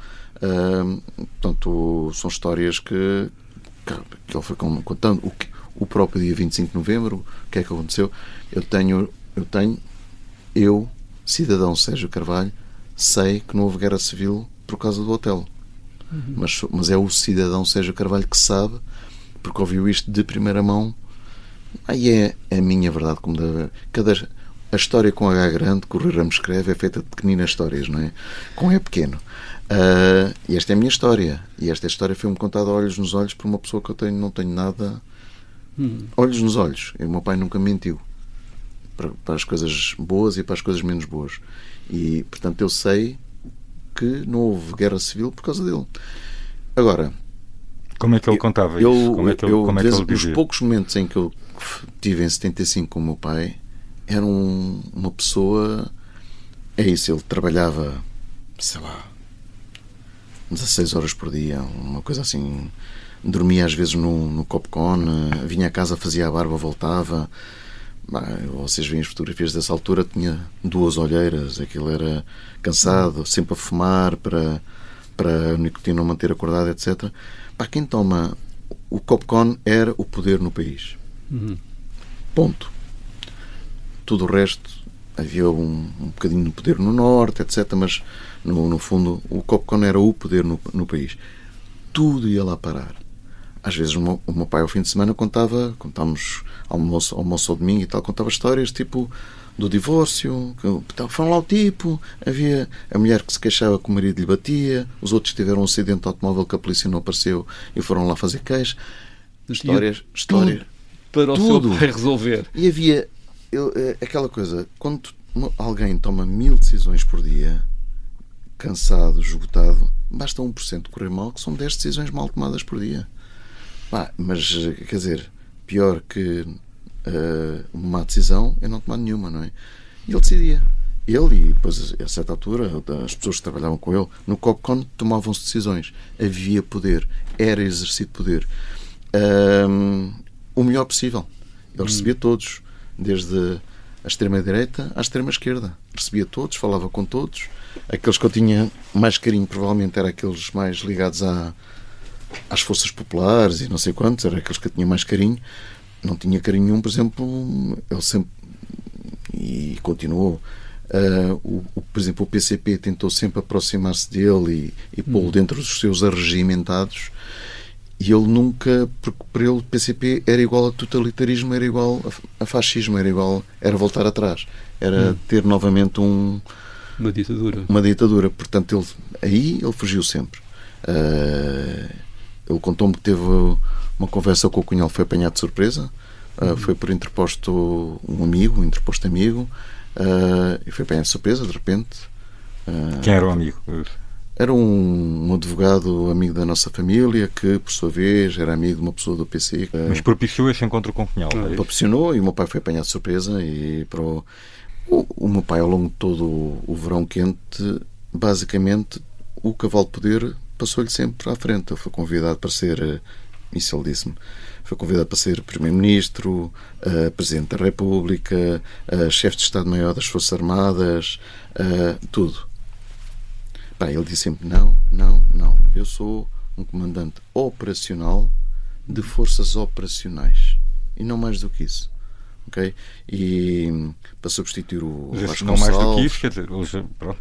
Portanto, são histórias que ele foi contando. O próprio dia 25 de Novembro, o que é que aconteceu? Eu, cidadão Sérgio Carvalho, sei que não houve guerra civil por causa do hotel. Mas é o cidadão Sérgio Carvalho que sabe, porque ouviu isto de primeira mão. Aí é a minha verdade. A história com H grande que o Rui Ramos escreve é feita de pequeninas histórias, não é? Com E pequeno. E esta é a minha história. E esta história foi-me contada a olhos nos olhos por uma pessoa que eu não tenho nada. Olhos nos olhos. E o meu pai nunca mentiu. Para as coisas boas e para as coisas menos boas. E, portanto, eu sei que não houve guerra civil por causa dele. Agora, como é que ele contava isso? Como é que ele dizia? Os poucos momentos em que eu tive em 75 com o meu pai, era uma pessoa... É isso, ele trabalhava, sei lá, 16 horas por dia, uma coisa assim. Dormia às vezes no Copcon, vinha a casa, fazia a barba, voltava... Vocês veem as fotografias dessa altura, tinha 2 olheiras, aquilo era cansado, sempre a fumar para a nicotina não manter acordado, etc. Quem toma o Copcon era o poder no país. Ponto. Tudo o resto, havia um bocadinho de poder no norte, etc. Mas no fundo o Copcon era o poder no tudo ia lá parar. Às vezes o meu pai ao fim de semana contávamos almoço ao domingo e tal, contava histórias tipo do divórcio, foram lá o tipo, havia a mulher que se queixava que o marido lhe batia, os outros tiveram um acidente de automóvel que a polícia não apareceu e foram lá fazer queixa. Histórias para o tudo. seu pai resolver. E havia aquela coisa, quando alguém toma 1000 decisões por dia, cansado, esgotado, basta 1% correr mal, que são 10 decisões mal tomadas por dia. Mas, quer dizer, pior que uma má decisão é não tomar nenhuma, não é? E ele decidia. Ele e depois, a certa altura, as pessoas que trabalhavam com ele, no Copcon tomavam-se decisões. Havia poder. Era exercido poder. O melhor possível. Ele recebia todos, desde a extrema-direita à extrema-esquerda. Recebia todos, falava com todos. Aqueles que eu tinha mais carinho, provavelmente, eram aqueles mais ligados às forças populares e não sei quantos, eram aqueles que eu tinha mais carinho. Não tinha carinho nenhum, por exemplo, ele sempre, e continuou, por exemplo, o PCP tentou sempre aproximar-se dele e pô-lo dentro dos seus arregimentados. E ele nunca, porque para ele o PCP era igual a totalitarismo, era igual a fascismo, era voltar atrás, era ter novamente uma ditadura. Uma ditadura. Portanto, ele fugiu sempre. Ele contou-me que teve uma conversa com o cunhal, foi apanhado de surpresa, foi por interposto amigo, e foi apanhado de surpresa, de repente. Quem era o amigo? Era um advogado amigo da nossa família que, por sua vez, era amigo de uma pessoa do PC. Mas propiciou esse encontro com o cunhal? Propiciou, e o meu pai foi apanhado de surpresa. E o meu pai, ao longo de todo o verão quente, basicamente, o cavalo de poder passou-lhe sempre à frente. Ele foi convidado para ser, isso ele disse-me, foi convidado para ser Primeiro-Ministro, Presidente da República, Chefe de Estado-Maior das Forças Armadas, tudo. Ele disse sempre, não, eu sou um comandante operacional de forças operacionais e não mais do que isso, ok? E para substituir o Vasconcelos... Não mais do que isso, quer dizer,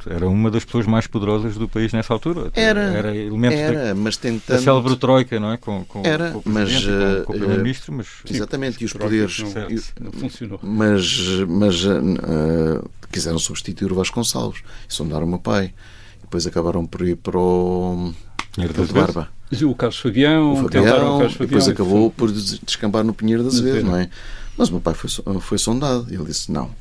era uma das pessoas mais poderosas do país nessa altura. Era elemento mas tentando... a célebre troika, não é? Com o mas, com o Primeiro-Ministro, mas... Exatamente, e os poderes... Não funcionou. Mas quiseram substituir o Vasconcelos e sondaram o meu pai. Depois acabaram por ir para o Barba. O Carlos Fabião, depois acabou por descambar no Pinheiro de Azevedo, não é? Mas o meu pai foi sondado e ele disse, não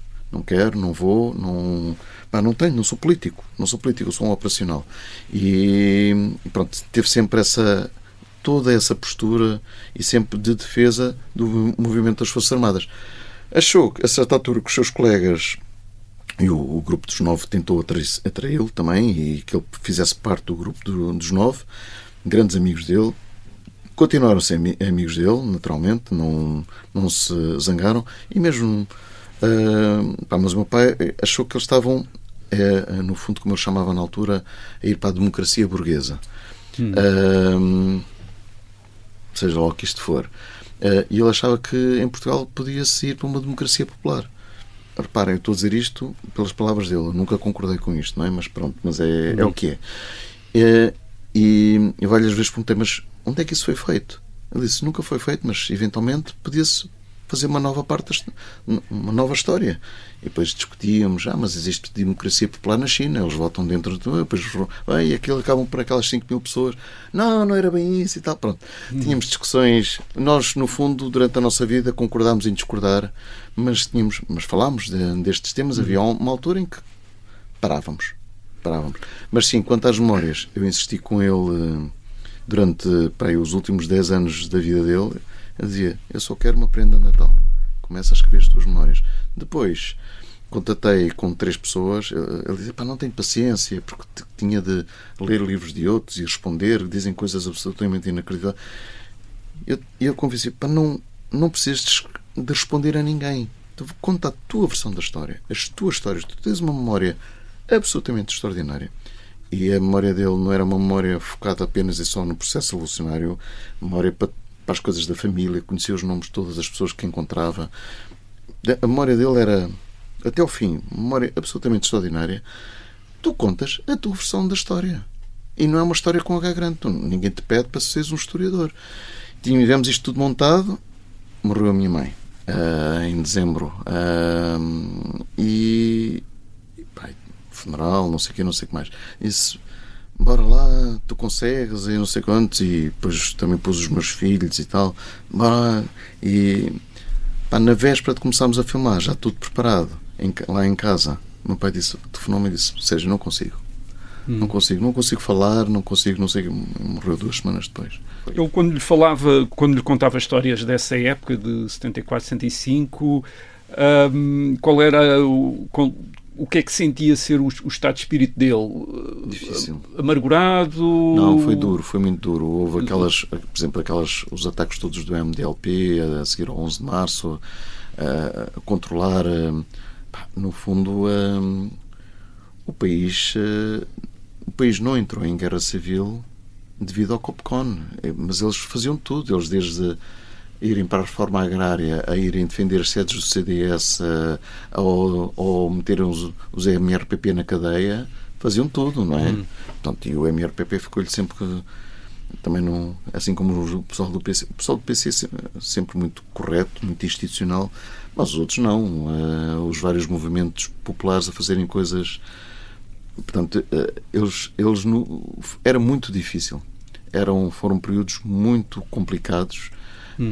quero, não vou, não sou político, eu sou um operacional. E pronto, teve sempre toda essa postura e sempre de defesa do movimento das Forças Armadas. Achou que a certa altura que os seus colegas e o grupo dos 9 tentou atraí-lo também e que ele fizesse parte do grupo dos 9, grandes amigos dele, continuaram a ser amigos dele, naturalmente, não se zangaram, e mesmo mas o meu pai achou que eles estavam no fundo, como eu chamava na altura, a ir para a democracia burguesa, seja lá o que isto for, e ele achava que em Portugal podia-se ir para uma democracia popular. Reparem, eu estou a dizer isto pelas palavras dele, eu nunca concordei com isto, não é? Mas pronto, é o que é. E eu várias vezes perguntei, mas onde é que isso foi feito? Ele disse, nunca foi feito, mas eventualmente podia-se fazer uma nova uma nova história. E depois discutíamos, mas existe democracia popular na China, eles votam dentro de... Depois, aquilo acabam por aquelas 5.000 pessoas. Não era bem isso e tal. Pronto. Tínhamos discussões. Nós, no fundo, durante a nossa vida, concordámos em discordar, mas falámos destes temas. Havia uma altura em que parávamos. Mas sim, quanto às memórias, eu insisti com ele durante os últimos 10 anos da vida dele. Ele dizia, eu só quero uma prenda de Natal. Começa a escrever as tuas memórias. Depois, contatei com 3 pessoas. Ele dizia, não tenho paciência, porque tinha de ler livros de outros e responder, dizem coisas absolutamente inacreditáveis. Eu convenci, não precisas de responder a ninguém. Tu conta a tua versão da história, as tuas histórias. Tu tens uma memória absolutamente extraordinária. E a memória dele não era uma memória focada apenas e só no processo revolucionário, memória para as coisas da família, conhecia os nomes de todas as pessoas que encontrava. A memória dele era, até ao fim, uma memória absolutamente extraordinária. Tu contas a tua versão da história. E não é uma história com H grande. Ninguém te pede para seres um historiador. Tivemos isto tudo montado, morreu a minha mãe em dezembro. Funeral, não sei o que mais. Isso, bora lá, tu consegues, e não sei quantos, e depois também pus os meus filhos e tal, bora, e na véspera de começarmos a filmar, já tudo preparado, lá em casa, o meu pai telefonou-me e disse, Sérgio, não consigo falar, não sei, morreu 2 semanas depois. Eu quando lhe contava histórias dessa época, de 74, 75, qual era o que é que sentia ser o estado de espírito dele? Difícil. Amargurado? Não, foi duro, foi muito duro. Houve por exemplo, os ataques todos do MDLP, a seguir ao 11 de março, a controlar, no fundo, o país não entrou em guerra civil devido ao Copcon, mas eles faziam tudo, eles desde irem para a reforma agrária, a irem defender as sedes do CDS, ou meterem os MRPP na cadeia, faziam tudo, não é? Portanto, e o MRPP ficou-lhe sempre também não, assim como o pessoal do PC. O pessoal do PC é sempre muito correto, muito institucional, mas os outros não. Os vários movimentos populares a fazerem coisas. Portanto, era muito difícil. Foram períodos muito complicados,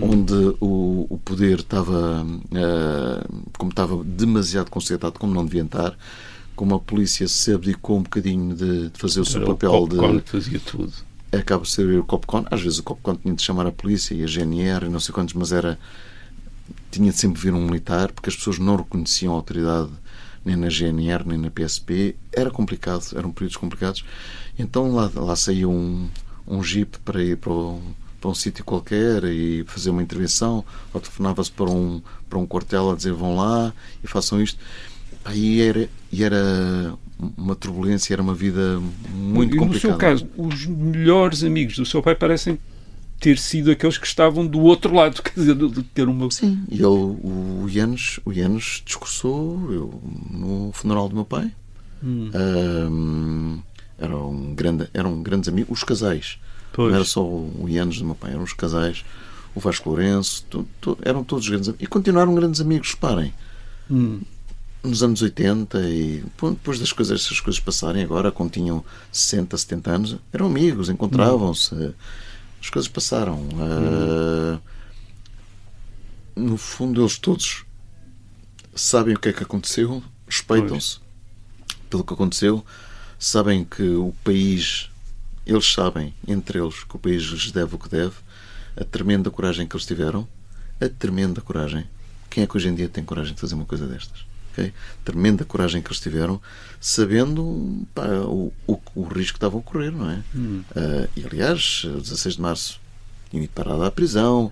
onde o poder estava, como estava demasiado concentrado, como não devia estar, como a polícia se abdicou um bocadinho de fazer o seu papel de... fazia tudo. Acaba de ser o Copcon. Às vezes o Copcon tinha de chamar a polícia e a GNR e não sei quantos, mas tinha de sempre vir um militar, porque as pessoas não reconheciam a autoridade nem na GNR, nem na PSP. Era complicado, eram períodos complicados. Então lá saía um jeep para ir para um sítio qualquer e fazer uma intervenção, ou telefonava-se para um quartel a dizer vão lá e façam isto. Aí era uma turbulência, era uma vida muito complicada. No seu caso, os melhores amigos do seu pai parecem ter sido aqueles que estavam do outro lado, quer dizer, de ter uma... Sim, e o Ianes discursou no funeral do meu pai. Eram grandes amigos, os casais. Pois. Não era só o Ianes do meu pai, eram os casais, o Vasco Lourenço, eram todos grandes amigos. E continuaram grandes amigos, reparem. Nos anos 80 e depois essas coisas passarem agora, quando tinham 60, 70 anos, eram amigos, encontravam-se. As coisas passaram. No fundo, eles todos sabem o que é que aconteceu, respeitam-se pelo que aconteceu, sabem que o país, eles sabem, entre eles, que o país lhes deve o que deve, a tremenda coragem que eles tiveram, a tremenda coragem. Quem é que hoje em dia tem coragem de fazer uma coisa destas? Okay? Tremenda coragem que eles tiveram, sabendo o risco que estava a ocorrer, não é? E aliás, 16 de março tinha ido parado à prisão,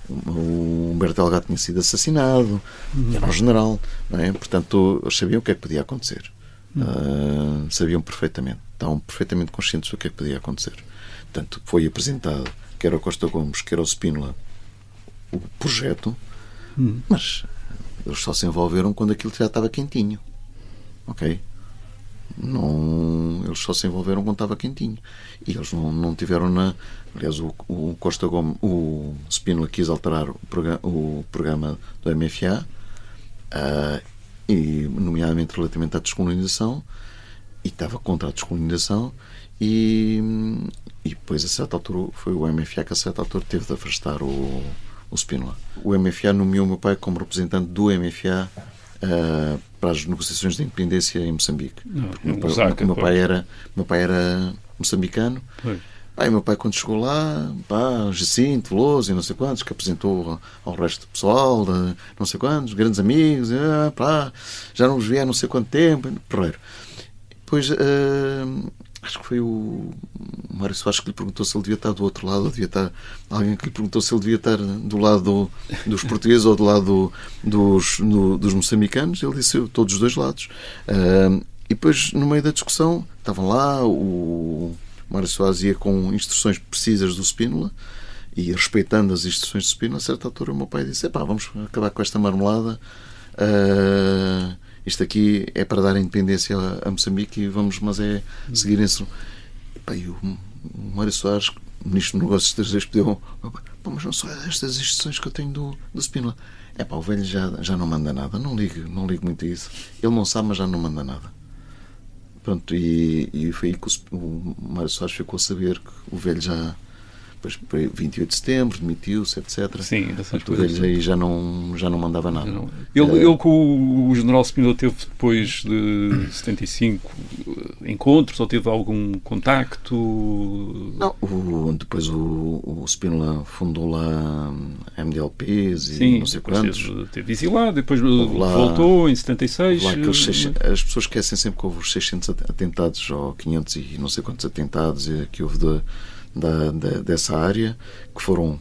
o Humberto Delgado tinha sido assassinado, era um general, não é? Portanto, eles sabiam o que é que podia acontecer. Sabiam perfeitamente, estavam perfeitamente conscientes do que é que podia acontecer. Portanto, foi apresentado, quer ao Costa Gomes, quer ao Spínola, o projeto, mas eles só se envolveram quando aquilo já estava quentinho. Ok? Eles só se envolveram quando estava quentinho. E eles não tiveram Aliás, o Costa Gomes, o Spínola quis alterar o programa do MFA, e nomeadamente relativamente à descolonização, e estava contra a descolonização, e depois a certa altura foi o MFA que a certa altura teve de afastar o Spínola. O MFA nomeou o meu pai como representante do MFA para as negociações de independência em Moçambique. O meu pai era moçambicano. O meu pai, quando chegou lá, Jacinto, Veloso e não sei quantos, que apresentou ao resto do pessoal, não sei quantos, grandes amigos, já não os via há não sei quanto tempo, porreiro. Depois, acho que foi o Mário Soares que lhe perguntou se ele devia estar do outro lado, ou devia estar alguém que lhe perguntou se ele devia estar do lado dos portugueses ou do lado dos moçambicanos. Ele disse todos os dois lados. E depois, no meio da discussão, estavam lá, o Mário Soares ia com instruções precisas do Spínola e respeitando as instruções do Spínola. A certa altura o meu pai disse: vamos acabar com esta marmelada, isto aqui é para dar independência a Moçambique e vamos, mas é seguir isso. E o Mário Soares, ministro de Negócios Estrangeiros, pediu: mas não são estas instruções que eu tenho do Spínola. O velho já não manda nada, não ligo muito a isso. Ele não sabe, mas já não manda nada. Pronto, e foi aí que o Mário Soares ficou a saber que o velho já, depois, 28 de setembro, demitiu-se, etc. Sim, essas o velho aí já não mandava nada. Ele com o general Spínola teve depois de 75 encontros, ou teve algum contacto? Não, depois o Spínola fundou lá MDLPs e sim, não sei quantos. Teve exilado, depois voltou em 76. As pessoas esquecem sempre que houve os 600 atentados, ou 500 e não sei quantos atentados que houve dessa área, que foram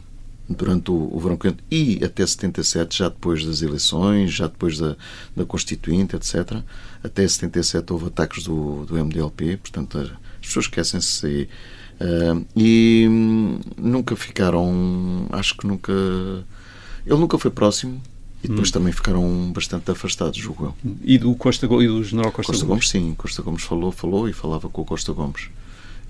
durante o verão quente e até 77, já depois das eleições, já depois da Constituinte, etc. Até 77 houve ataques do MDLP, portanto as pessoas esquecem-se e nunca ficaram, acho que nunca, ele nunca foi próximo. E depois também ficaram bastante afastados, julgo eu. E do general Costa Gomes? Sim, Costa Gomes falou e falava com o Costa Gomes.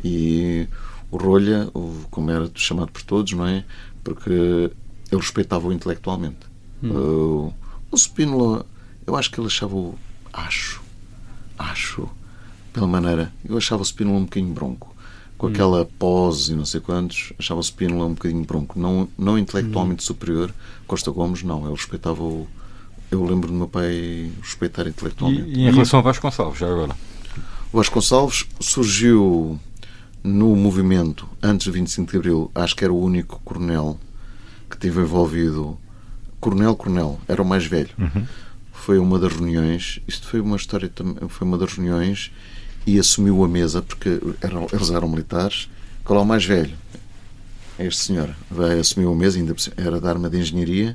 E o Rolha, como era chamado por todos, não é? Porque ele respeitava-o intelectualmente. O Spínola, eu acho que ele achava-o, pela maneira, eu achava o Spínola um bocadinho bronco. Com aquela pose e não sei quantos, achava o Spínola um bocadinho bronco. Não intelectualmente superior. Costa Gomes, não. Ele respeitava-o. Eu lembro do meu pai respeitar intelectualmente. E em relação ao Vasconcelos, já agora? O Vasconcelos surgiu no movimento antes do 25 de Abril. Acho que era o único coronel que esteve envolvido. Coronel, era o mais velho. Foi uma das reuniões. Isto foi uma história também. Foi uma das reuniões e assumiu a mesa, porque eles eram militares. Qual é o mais velho? Este senhor assumiu a mesa, ainda era da arma de engenharia.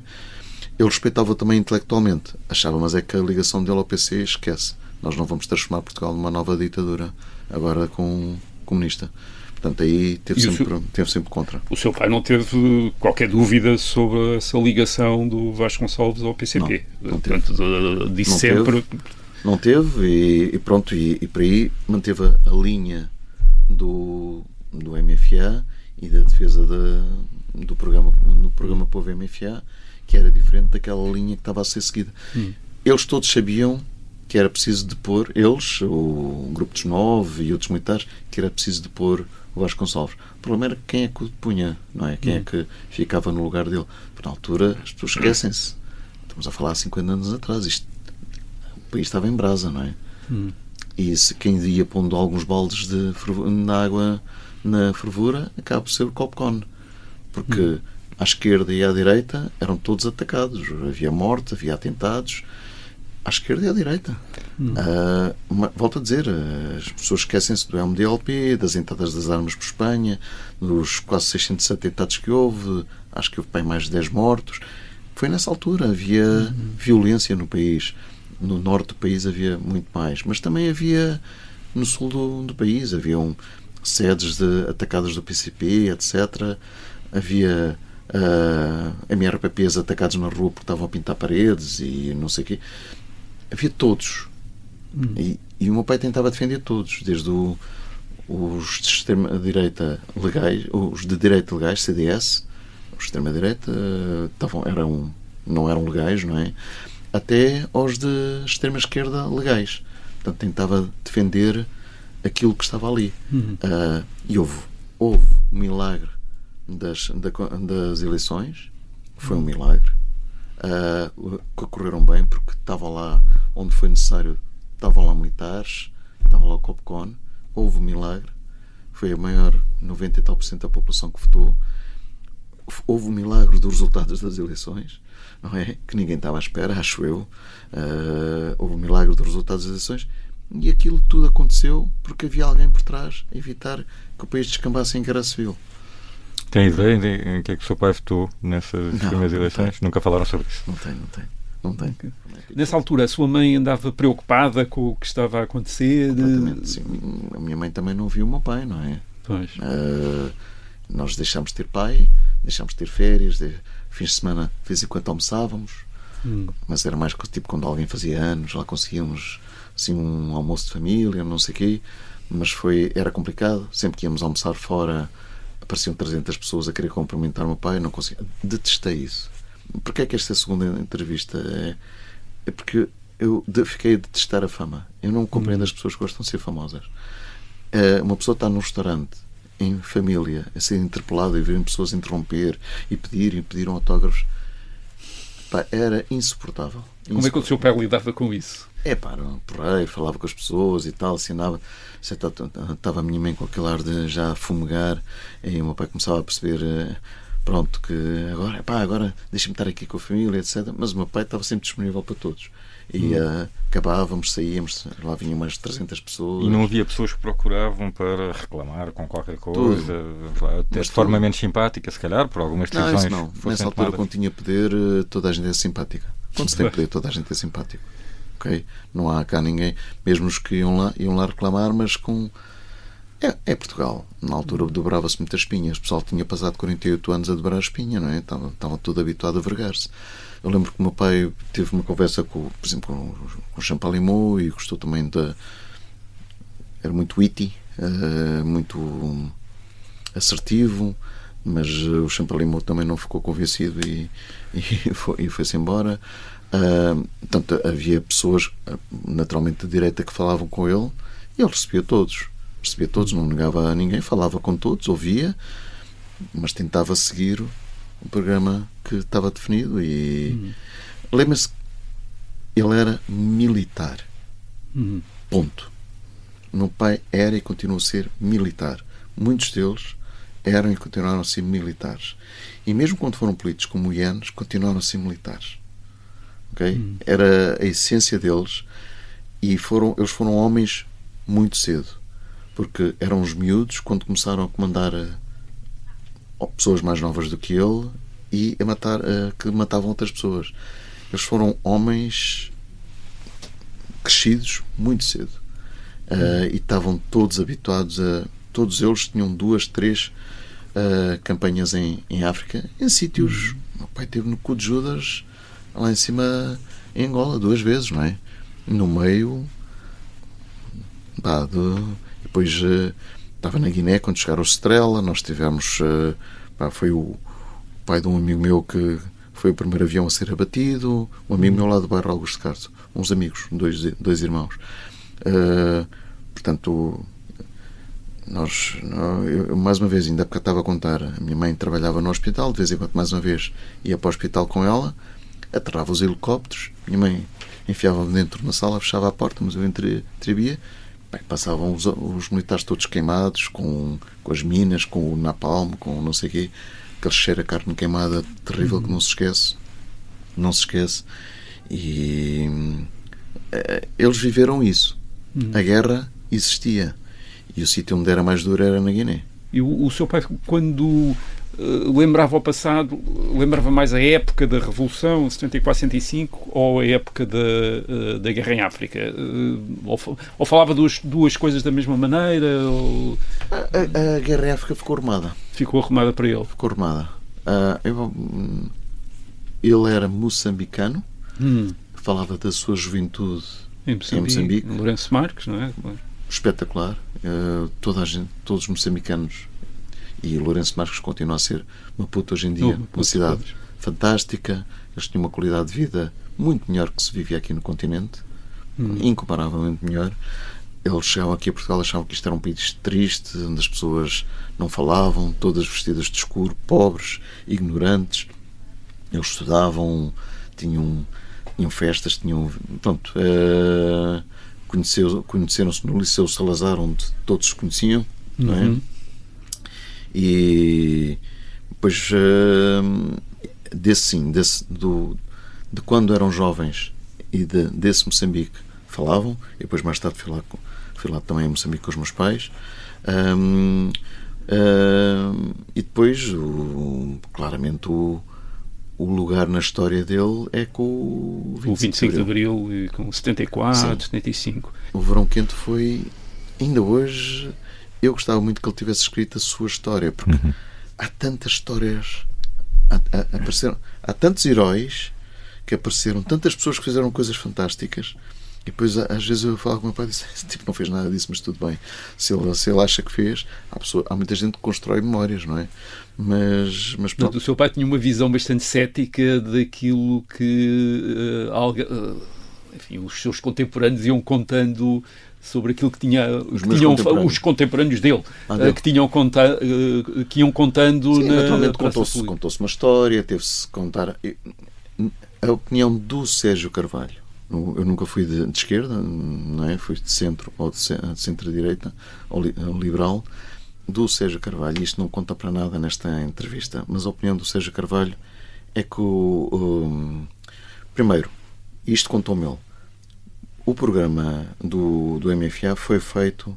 Ele respeitava também intelectualmente. Achava, mas é que a ligação dele ao PC, esquece. Nós não vamos transformar Portugal numa nova ditadura, agora com comunista. Portanto, aí teve sempre contra. O seu pai não teve qualquer dúvida sobre essa ligação do Vasconcelos ao PCP? Não teve. Portanto, disse sempre... Não teve, e pronto, e por aí manteve a linha do MFA e da defesa do programa Povo MFA, que era diferente daquela linha que estava a ser seguida. Eles todos sabiam que era preciso depor, eles, o Grupo dos 9 e outros militares, que era preciso depor o Vasconcelos. O problema era quem é que o depunha, não é? Quem é que ficava no lugar dele. Por na altura, as pessoas esquecem-se. Estamos a falar há 50 anos atrás. O país estava em brasa, não é? E se quem ia pondo alguns baldes na água na fervura, acaba por ser o Copcon. Porque à esquerda e à direita eram todos atacados. Havia morte, havia atentados. À esquerda e à direita. Volto a dizer, as pessoas esquecem-se do MDLP, das entradas das armas por Espanha, dos quase 600 atentados que houve, acho que houve bem mais de 10 mortos. Foi nessa altura, havia violência no país. No norte do país havia muito mais, mas também havia no sul do país, haviam sedes atacadas do PCP, etc. Havia MRPPs atacados na rua porque estavam a pintar paredes e não sei o quê. Havia todos. E o meu pai tentava defender todos, desde os de extrema-direita legais, os de direita legais, CDS, os de extrema-direita não eram legais, não é? Até aos de extrema-esquerda legais. Portanto, tentava defender aquilo que estava ali. E houve um milagre das eleições. Foi um milagre. Que ocorreram bem, porque estavam lá onde foi necessário, estavam lá militares, estava lá o Copcon. Houve um milagre. Foi a maior 90 e tal % da população que votou. Houve um milagre dos resultados das eleições, não é? Que ninguém estava à espera, acho eu. Houve um milagre dos resultados das eleições e aquilo tudo aconteceu porque havia alguém por trás a evitar que o país descambasse em guerra civil. Tem ideia em que é que o seu pai votou nessas primeiras eleições? Nunca falaram sobre isso? Não tem. Nessa altura, a sua mãe andava preocupada com o que estava a acontecer? Completamente, sim. A minha mãe também não viu o meu pai, não é? Pois. Nós deixámos de ter pai, deixámos de ter férias, fins de semana, de vez em quando almoçávamos, mas era mais tipo quando alguém fazia anos, lá conseguíamos assim, um almoço de família, não sei o quê, mas era complicado. Sempre que íamos almoçar fora, apareciam 300 pessoas a querer cumprimentar o meu pai, não conseguia. Detestei isso. Porquê é que esta segunda entrevista é porque eu fiquei a detestar a fama. Eu não compreendo as pessoas que gostam de ser famosas. Uma pessoa está num restaurante em família, a ser interpelada e verem pessoas interromper e pediram autógrafos. Era insuportável. Como é que o seu pai lidava com isso? Porrei, falava com as pessoas e tal, assinava. Estava a minha mãe com aquele ar de já fumegar e o meu pai começava a perceber pronto, que agora deixa-me estar aqui com a família, etc. Mas o meu pai estava sempre disponível para todos. E acabávamos, saíamos, lá vinham mais de 300 pessoas. E não havia pessoas que procuravam para reclamar com qualquer coisa, até de forma menos simpática, se calhar, por algumas decisões? Não. Nessa altura, quando tinha poder, toda a gente é simpática. Quando se tem poder, toda a gente é simpático. Okay? Não há cá ninguém, mesmo os que iam lá reclamar, mas com... É Portugal. Na altura dobrava-se muitas espinhas. O pessoal tinha passado 48 anos a dobrar a espinha, não é? Estava todo habituado a vergar-se. Eu lembro que o meu pai teve uma conversa por exemplo, com o Champalimau e gostou também era muito witty, muito assertivo, mas o Champalimau também não ficou convencido e foi-se embora. Portanto, havia pessoas naturalmente de direita que falavam com ele e ele recebia todos, não negava a ninguém, falava com todos, ouvia, mas tentava seguir o programa que estava definido. E lembra-se, ele era militar. Ponto. O meu pai era e continua a ser militar. Muitos deles eram e continuaram a ser militares. E mesmo quando foram políticos como o Yanes, continuaram a ser militares. Okay? Era a essência deles, e eles foram homens muito cedo, porque eram os miúdos quando começaram a comandar pessoas mais novas do que ele e que matavam outras pessoas. Eles foram homens crescidos muito cedo, e estavam todos habituados a... Todos eles tinham 2, 3 campanhas em África, em sítios... Meu pai esteve no cu de Judas, lá em cima, em Angola, 2 vezes, não é? No meio... Depois estava na Guiné quando chegaram os Strela. Nós tivemos... foi o pai de um amigo meu que foi o primeiro avião a ser abatido. Um amigo meu lá do bairro Augusto de Castro. Uns amigos, dois irmãos. Portanto... Eu, mais uma vez, ainda porque estava a contar, a minha mãe trabalhava no hospital, de vez em quando, mais uma vez, ia para o hospital com ela, aterrava os helicópteros, minha mãe enfiava-me dentro na sala, fechava a porta, mas eu entrevia. Passavam os militares todos queimados, com as minas, com o napalm, com não sei o quê, aquele cheiro a carne queimada terrível que não se esquece. E eles viveram isso. A guerra existia. E o sítio onde era mais duro era na Guiné. E o seu pai, quando lembrava o passado, lembrava mais a época da Revolução, 74-75, ou a época da guerra em África? Ou falava duas coisas da mesma maneira? Ou... A guerra em África ficou armada. Ficou arrumada para ele? Ficou armada. Ele era moçambicano, falava da sua juventude em Moçambique. Lourenço Marques, não é? Espetacular. Toda a gente, todos os moçambicanos, e Lourenço Marques continua a ser uma puta hoje em dia, uma cidade fantástica. Eles tinham uma qualidade de vida muito melhor que se vivia aqui no continente, incomparavelmente melhor. Eles chegavam aqui a Portugal, achavam que isto era um país triste, onde as pessoas não falavam, todas vestidas de escuro, pobres, ignorantes. Eles estudavam, tinham festas, pronto, conheceram-se no Liceu Salazar, onde todos se conheciam, não é? E depois de quando eram jovens e desse Moçambique falavam, e depois mais tarde fui lá também a Moçambique com os meus pais, e depois claramente o lugar na história dele é com o 25 de Abril e com 74, 75. O Verão Quente foi, ainda hoje, eu gostava muito que ele tivesse escrito a sua história, porque há tantas histórias, há tantos heróis que apareceram, tantas pessoas que fizeram coisas fantásticas, e depois às vezes eu falo com o meu pai e disse, esse tipo não fez nada disso, mas tudo bem, se ele acha que fez, há muita gente que constrói memórias, não é? Mas pronto. O seu pai tinha uma visão bastante cética daquilo que enfim, os seus contemporâneos iam contando sobre aquilo que os contemporâneos dele, que iam contando. Sim, naturalmente contou-se uma história, teve-se contar a opinião do Sérgio Carvalho. Eu nunca fui de esquerda, não é? Fui de centro ou de centro-direita ou liberal. Do Sérgio Carvalho, isto não conta para nada nesta entrevista, mas a opinião do Sérgio Carvalho é que primeiro, isto contou-me ele, o programa do MFA foi feito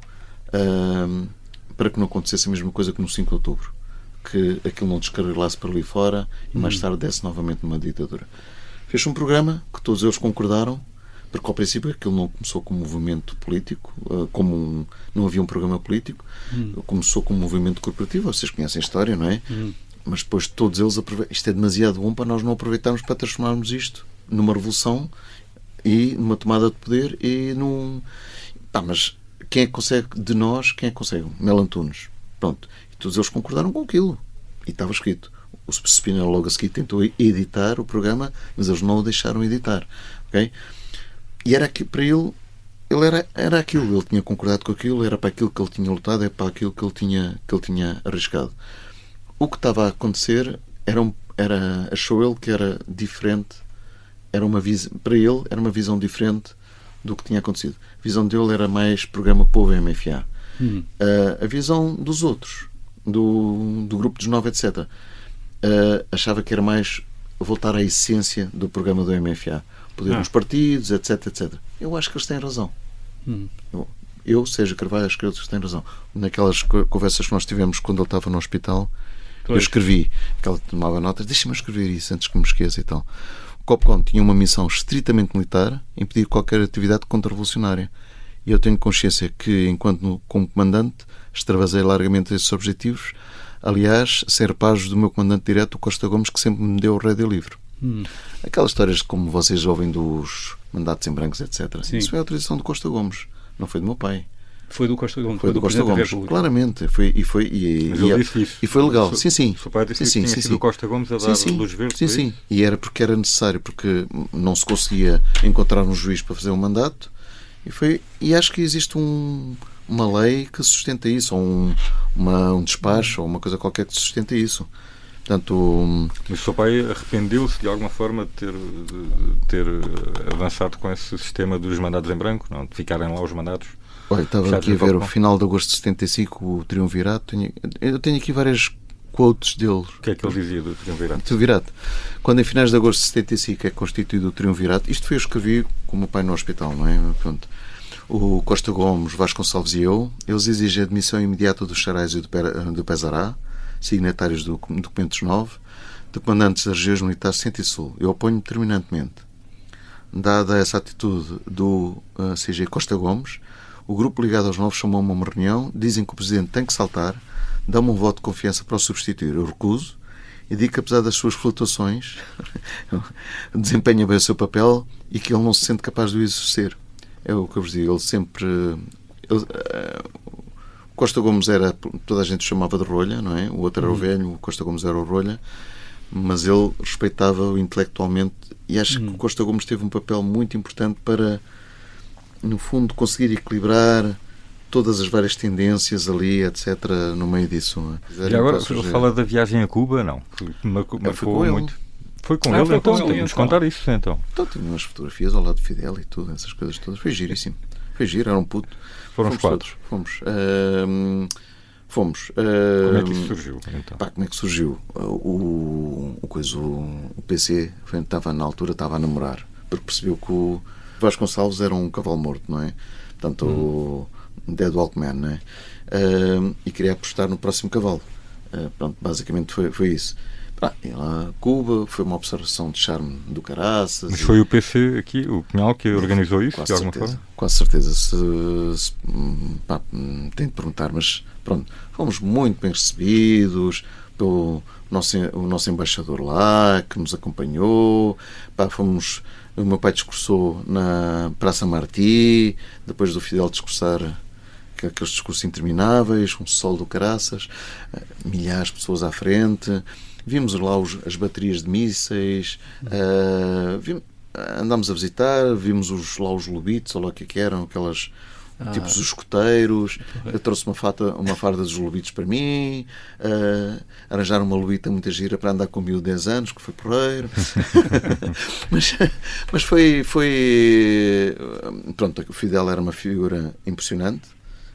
para que não acontecesse a mesma coisa que no 5 de outubro, que aquilo não descarrilasse para ali fora e mais tarde desse novamente numa ditadura. Fez um programa que todos eles concordaram, porque ao princípio aquilo não começou como movimento político, não havia um programa político, começou como movimento corporativo, vocês conhecem a história, não é? Mas depois todos eles isto é demasiado bom para nós não aproveitarmos para transformarmos isto numa revolução e numa tomada de poder e mas quem é que consegue de nós, quem é que consegue? Mel Antunes. Pronto. E todos eles concordaram com aquilo. E estava escrito. O Spinelli logo a seguir tentou editar o programa, mas eles não o deixaram editar. Okay? E era aqui, para ele era aquilo. Ele tinha concordado com aquilo, era para aquilo que ele tinha lutado, é para aquilo que ele tinha arriscado. O que estava a acontecer achou ele que era diferente. Para ele era uma visão diferente do que tinha acontecido. A visão dele era mais programa Povo MFA. A visão dos outros, do grupo dos 9, etc., achava que era mais voltar à essência do programa do MFA. Poder nos partidos, etc, etc. Eu acho que eles têm razão. Eu, Sérgio Carvalho, acho que eles têm razão. Naquelas conversas que nós tivemos quando ele estava no hospital, eu escrevi, que ele tomava notas, deixa-me escrever isso antes que me esqueça e tal. O Copcom tinha uma missão estritamente militar, impedir qualquer atividade contra-revolucionária. E eu tenho consciência que, enquanto como comandante, extravasei largamente esses objetivos. Aliás, sem reparos do meu comandante direto, o Costa Gomes, que sempre me deu o rédeo livre. Aquelas histórias como vocês ouvem dos mandatos em brancos, etc. Sim. Isso foi a autorização do Costa Gomes, não foi do meu pai. Foi do Costa Gomes. Foi do Costa Gomes, claramente. Foi legal. Sim. O seu pai disse que tinha sido o Costa Gomes a dar luz verde. Sim. E era porque era necessário, porque não se conseguia encontrar um juiz para fazer um mandato. E acho que existe uma lei que sustenta isso, ou um despacho, ou uma coisa qualquer que sustenta isso. Portanto, mas o seu pai arrependeu-se de alguma forma de ter avançado com esse sistema dos mandados em branco, não? De ficarem lá os mandados? Olha, estava aqui a ver o final de agosto de 75, o Triunvirato. Eu tenho aqui várias quotes dele. O que é que ele dizia do Triunvirato? Triunvirato. Quando em finais de agosto de 75 é constituído o Triunvirato, isto foi eu escrevi com o meu pai no hospital, não é? Pronto. O Costa Gomes, Vasconcelos e eu, eles exigem a admissão imediata do Charais e do Pesará, signatários do Documentos 9, de comandantes das regiões militares Centro e Sul. Eu oponho terminantemente. Dada essa atitude do CG Costa Gomes, o grupo ligado aos 9 chamou-me a uma reunião, dizem que o Presidente tem que saltar, dá-me um voto de confiança para o substituir. Eu recuso e digo que, apesar das suas flutuações, desempenha bem o seu papel e que ele não se sente capaz de o exercer. É o que eu vos digo. Ele sempre... Costa Gomes era... Toda a gente o chamava de Rolha, não é? O outro era o velho, o Costa Gomes era o Rolha, mas ele respeitava-o intelectualmente e acho que o Costa Gomes teve um papel muito importante para, no fundo, conseguir equilibrar todas as várias tendências ali, etc., no meio disso. E agora, se ele fala da viagem a Cuba, não? Marcou muito. Foi com ele, então temos de contar isso, então. Então tinha umas fotografias ao lado de Fidel e tudo, essas coisas todas. Foi giríssimo. Foi giro, era um puto. Foram os quatro. Fomos. Como é que isso surgiu, então? Como é que surgiu? O PC na altura estava a namorar, porque percebeu que o Vasconcelos era um cavalo morto, não é? Portanto, o Dead Walkman, não é? E queria apostar no próximo cavalo. Pronto, basicamente foi isso. E lá Cuba, foi uma observação de charme do caraças. Mas foi o PC aqui, o Cunhal, que organizou isso, de alguma forma? Com certeza. Tenho de perguntar, mas pronto, fomos muito bem recebidos pelo o nosso embaixador lá, que nos acompanhou. O meu pai discursou na Praça Martí, depois do Fidel discursar, aqueles discursos intermináveis, um sol do caraças, milhares de pessoas à frente. Vimos lá as baterias de mísseis, andámos a visitar, vimos lá os lobitos, ou lá o que eram, aquelas tipos os escoteiros. Eu trouxe uma farda dos lobitos para mim, arranjaram uma lobita muito gira para andar comigo 10 anos, que foi porreiro. mas foi pronto, o Fidel era uma figura impressionante,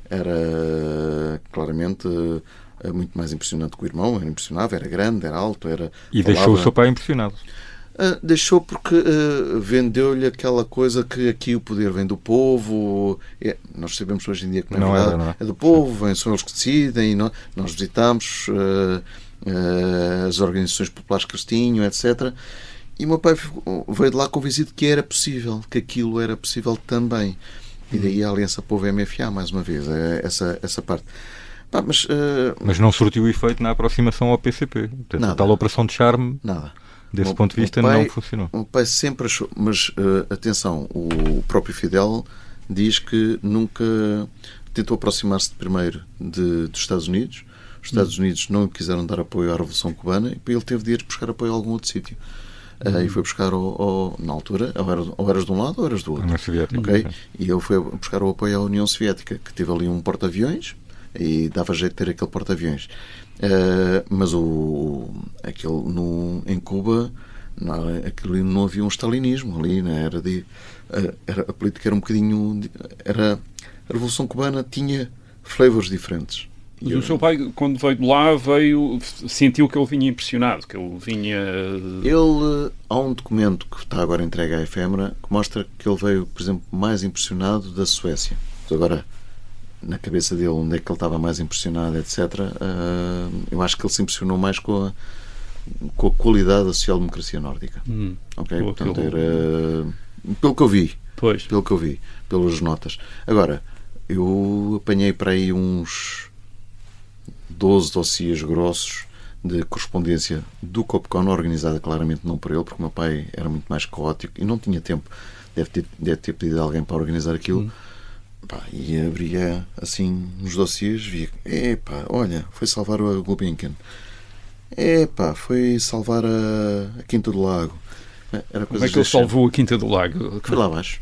era claramente muito mais impressionante que o irmão, era impressionável, era grande, era alto, E deixou o seu pai impressionado. Deixou porque vendeu-lhe aquela coisa que aqui o poder vem do povo. Nós sabemos hoje em dia que não é verdade, é do povo, são eles que decidem. Nós visitamos as organizações populares que eles tinham, etc. E o meu pai veio de lá convencido que era possível, que aquilo era possível também. E daí a Aliança Povo-MFA, mais uma vez, essa parte. Mas não surtiu efeito na aproximação ao PCP. A tal operação de charme, nada. Desse ponto de vista, não funcionou. O pai sempre achou, mas atenção, o próprio Fidel diz que nunca tentou aproximar-se primeiro dos Estados Unidos, Os Estados Unidos não quiseram dar apoio à Revolução Cubana e ele teve de ir buscar apoio a algum outro sítio. E foi buscar, na altura, ou eras de um lado ou eras do outro. União Soviética. Okay? E ele foi buscar o apoio à União Soviética, que teve ali um porta-aviões e dava jeito de ter aquele porta-aviões. Mas em Cuba, aquilo não havia um stalinismo ali, né? A política era um bocadinho... A Revolução Cubana tinha flavors diferentes. Mas o seu pai, quando veio de lá, sentiu que ele vinha impressionado, que ele vinha... Há um documento que está agora entregue à Efêmera que mostra que ele veio, por exemplo, mais impressionado da Suécia. Mas agora, na cabeça dele, onde é que ele estava mais impressionado, etc., eu acho que ele se impressionou mais com a qualidade da social-democracia nórdica. Okay? Portanto, era... Pelo que eu vi. Pois. Pelo que eu vi. Pelas notas. Agora, eu apanhei para aí uns 12 dossiês grossos de correspondência do Copcon, organizada claramente não por ele, porque o meu pai era muito mais caótico e não tinha tempo. Deve ter pedido a alguém para organizar aquilo. E abria assim nos dossiês, via, olha, foi salvar a Gulbenkian. Foi salvar a Quinta do Lago. Como é que ele salvou a Quinta do Lago? Foi lá abaixo.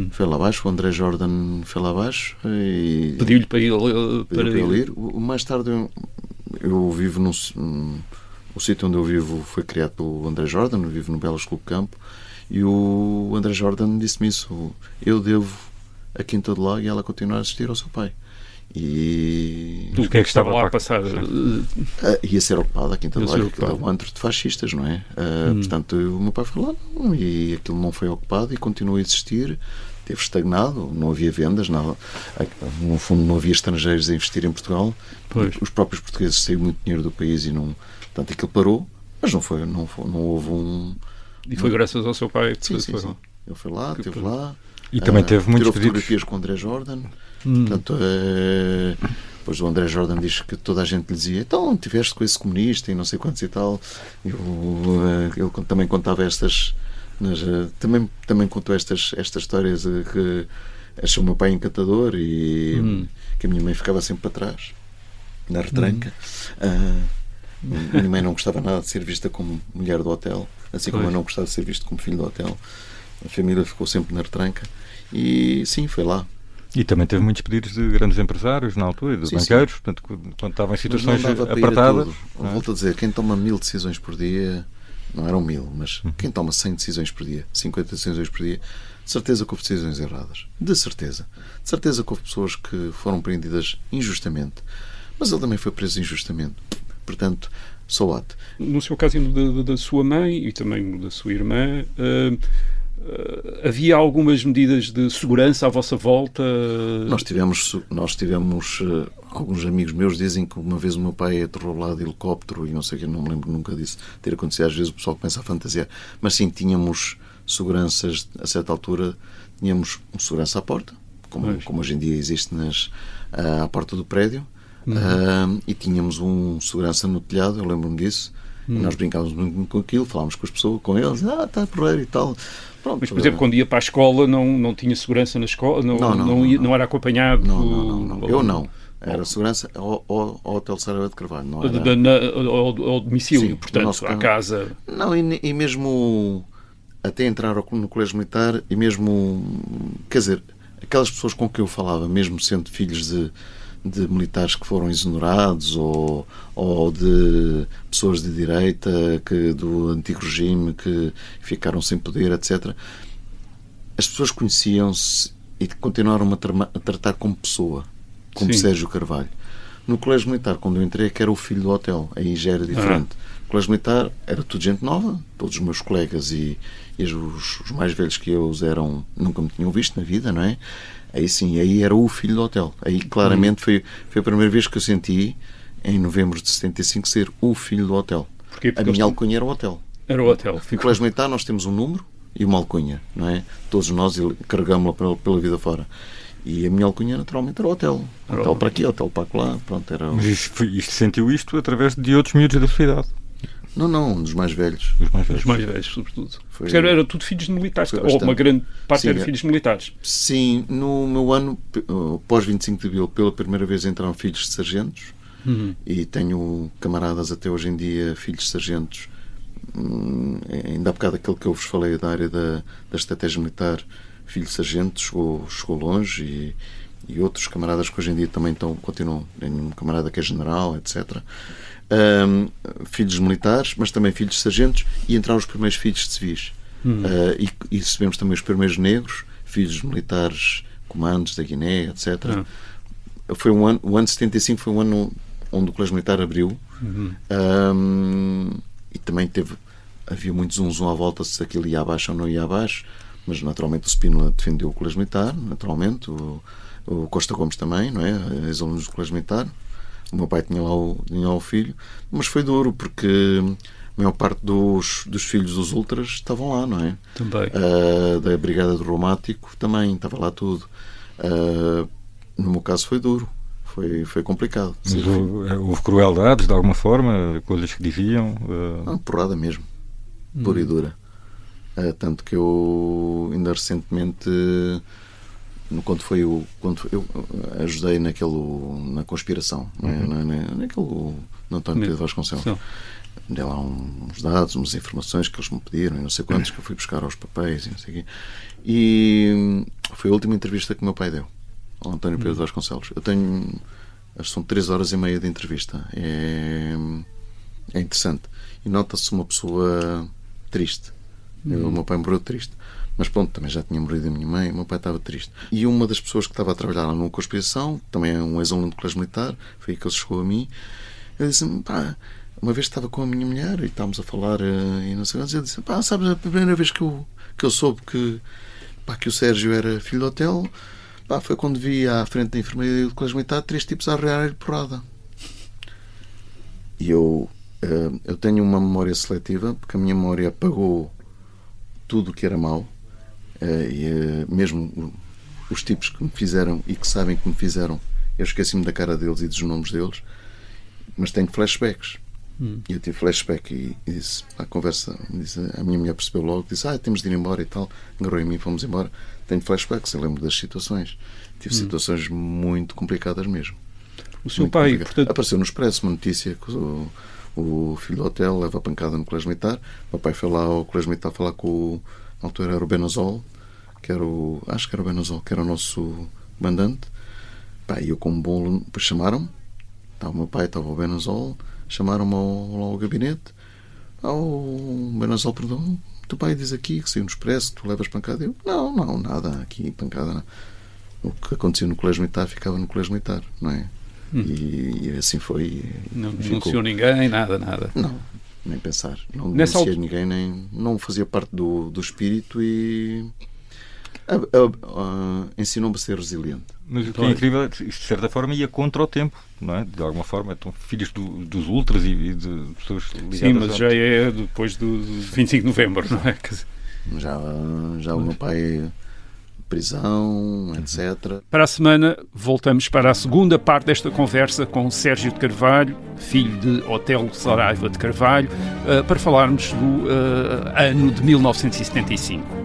Foi lá abaixo, o André Jordan foi lá abaixo e pediu-lhe para ele ir. Mais tarde eu vivo o sítio onde eu vivo foi criado pelo André Jordan, eu vivo no Belas Clube Campo, e o André Jordan disse-me isso: eu devo a Quinta do Lago e ela continuar a assistir ao seu pai. E o que é que estava lá a passar? Ia ser ocupada a Quinta do Lago, aquilo é um antro de fascistas, não é? Portanto, o meu pai foi lá e aquilo não foi ocupado e continuou a existir. Teve estagnado, não havia vendas, nada. No fundo, não havia estrangeiros a investir em Portugal. Pois. Os próprios portugueses saíram muito dinheiro do país e não. Portanto, aquilo parou, mas não houve um. E foi graças ao seu pai. Sim. Ele foi lá, esteve lá. E também teve muitos pedidos. Fotografias com o André Jordan. Portanto, depois o André Jordan diz que toda a gente lhe dizia: então, tiveste com esse comunista e não sei quantos e tal. Ele também contava estas. Também contou estas histórias que achou o meu pai encantador e que a minha mãe ficava sempre para trás, na retranca. A minha mãe não gostava nada de ser vista como mulher do hotel, assim como eu não gostava de ser visto como filho do hotel. A família ficou sempre na retranca e sim, foi lá. E também teve muitos pedidos de grandes empresários na altura e de banqueiros, portanto, quando estavam em situações apertadas. Volto a dizer, quem toma 1000 decisões por dia, não eram 1000, mas quem toma 100 decisões por dia, 50 decisões por dia, de certeza que houve decisões erradas. De certeza. De certeza que houve pessoas que foram prendidas injustamente. Mas ele também foi preso injustamente. Portanto, so what? No seu caso e da sua mãe e também da sua irmã, havia algumas medidas de segurança à vossa volta? Nós tivemos alguns amigos meus dizem que uma vez o meu pai aterrou lá de helicóptero e não sei o que, não me lembro nunca disso ter acontecido. Às vezes o pessoal começa a fantasiar, mas sim, tínhamos seguranças a certa altura, tínhamos um segurança à porta, como hoje em dia existe à porta do prédio, e tínhamos um segurança no telhado, eu lembro-me disso. E nós brincávamos muito com aquilo, falávamos com as pessoas, com eles, está porreiro e tal. Pronto, mas, por exemplo, quando ia para a escola não tinha segurança na escola? Não era acompanhado? Não. Eu não. Era segurança ao Hotel Saraiva de Carvalho. Não era... ao domicílio, sim, portanto, à casa. Não, e mesmo até entrar no colégio militar, e mesmo, quer dizer, aquelas pessoas com quem eu falava, mesmo sendo filhos de militares que foram exonerados ou de pessoas de direita do antigo regime que ficaram sem poder, etc. As pessoas conheciam-se e continuaram a tratar como pessoa, como sim. Sérgio Carvalho. No colégio militar, quando eu entrei, que era o filho do hotel, aí já era diferente. No colégio militar era tudo gente nova, todos os meus colegas e os mais velhos que eu nunca me tinham visto na vida, não é? Aí sim, aí era o filho do hotel. Aí claramente foi a primeira vez que eu senti, em novembro de 75, ser o filho do hotel. Porquê? A minha alcunha era o hotel. Era o hotel. No colégio militar nós temos um número e uma alcunha, não é? Todos nós carregamos-la pela vida fora. E a minha alcunha naturalmente era o hotel. Hotel para aqui, hotel para lá. Pronto, era... Mas isto sentiu isto através de outros miúdos da sociedade? Não, dos mais velhos. Os mais velhos, sobretudo. Era tudo filhos de militares, ou uma grande parte era filhos de militares. Sim, no meu ano, pós 25 de Abril, pela primeira vez entraram filhos de sargentos, E tenho camaradas até hoje em dia, filhos de sargentos. Ainda há bocado aquele que eu vos falei da área da estratégia militar, filho de sargento, chegou longe, e outros camaradas que hoje em dia também continuam. Tenho um camarada que é general, etc. Filhos militares, mas também filhos de sargentos, e entraram os primeiros filhos de civis. E recebemos também os primeiros negros, filhos militares, comandos da Guiné, etc. Foi o ano de 75 foi o ano onde o Colégio Militar abriu. E também havia muito zum à volta se aquilo ia abaixo ou não ia abaixo, mas naturalmente o Spínola defendeu o Colégio Militar, naturalmente, o Costa Gomes também, não é? Ex-alunos do Colégio Militar. O meu pai tinha lá o filho, mas foi duro porque a maior parte dos filhos dos ultras estavam lá, não é? Também. Da Brigada do Reumático também, estava lá tudo. No meu caso foi duro, foi complicado. Mas houve crueldades de alguma forma, coisas que diziam? Porrada mesmo, pura e dura. Tanto que eu ainda recentemente, quando eu ajudei na conspiração, não é? Naquele António Pedro Vasconcelos. Dei lá uns dados, umas informações que eles me pediram, e não sei quantos, que eu fui buscar aos papéis e não sei o quê. E foi a última entrevista que o meu pai deu ao António Pedro Vasconcelos. Eu tenho, acho que são 3h30 de entrevista. É interessante. E nota-se uma pessoa triste. O meu pai morreu triste. Mas pronto, também já tinha morrido a minha mãe, o meu pai estava triste. E uma das pessoas que estava a trabalhar lá numa conspiração, também é um ex-aluno do Colégio Militar, foi aí que ele chegou a mim, ele disse-me, uma vez estava com a minha mulher e estávamos a falar e não sei quantos, ele disse, sabes, a primeira vez que eu soube que o Sérgio era filho do hotel, foi quando vi à frente da enfermaria do Colégio Militar 3 tipos a arrear-lhe porrada. E eu tenho uma memória seletiva, porque a minha memória apagou tudo o que era mau, mesmo os tipos que me fizeram e que sabem que me fizeram, eu esqueci-me da cara deles e dos nomes deles, mas tenho flashbacks. E eu tive flashback e disse, a conversa, a minha mulher percebeu logo, disse, temos de ir embora e tal, agarrou em mim, fomos embora. Tenho flashbacks, eu lembro das situações. Tive situações muito complicadas mesmo. O seu pai, portanto... Apareceu no Expresso uma notícia que o filho do hotel leva a pancada no Colégio Militar. O meu pai foi lá ao Colégio Militar falar com na altura era o Benazol, acho que era o Benazol, que era o nosso comandante. E eu como bom aluno, depois chamaram-me, estava o meu pai, estava o Benazol, chamaram-me lá ao gabinete. O Benazol perguntou, o teu pai diz aqui que saiu no Expresso, que tu levas pancada. Eu, não, nada, aqui pancada não. O que acontecia no Colégio Militar ficava no Colégio Militar, não é? E assim foi. Não denunciou ninguém, nada. Não, nem pensar. Não denunciei ninguém, não fazia parte do espírito e ensinou-me a ser resiliente. Mas o que é incrível, isto de certa forma ia contra o tempo, não é? De alguma forma, então, filhos dos ultras e de pessoas ligadas. Sim, mas já é depois do 25 de novembro, não é? Já o meu pai, prisão, etc. Para a semana voltamos para a segunda parte desta conversa com Sérgio de Carvalho, filho de Otelo Saraiva de Carvalho, para falarmos do ano de 1975.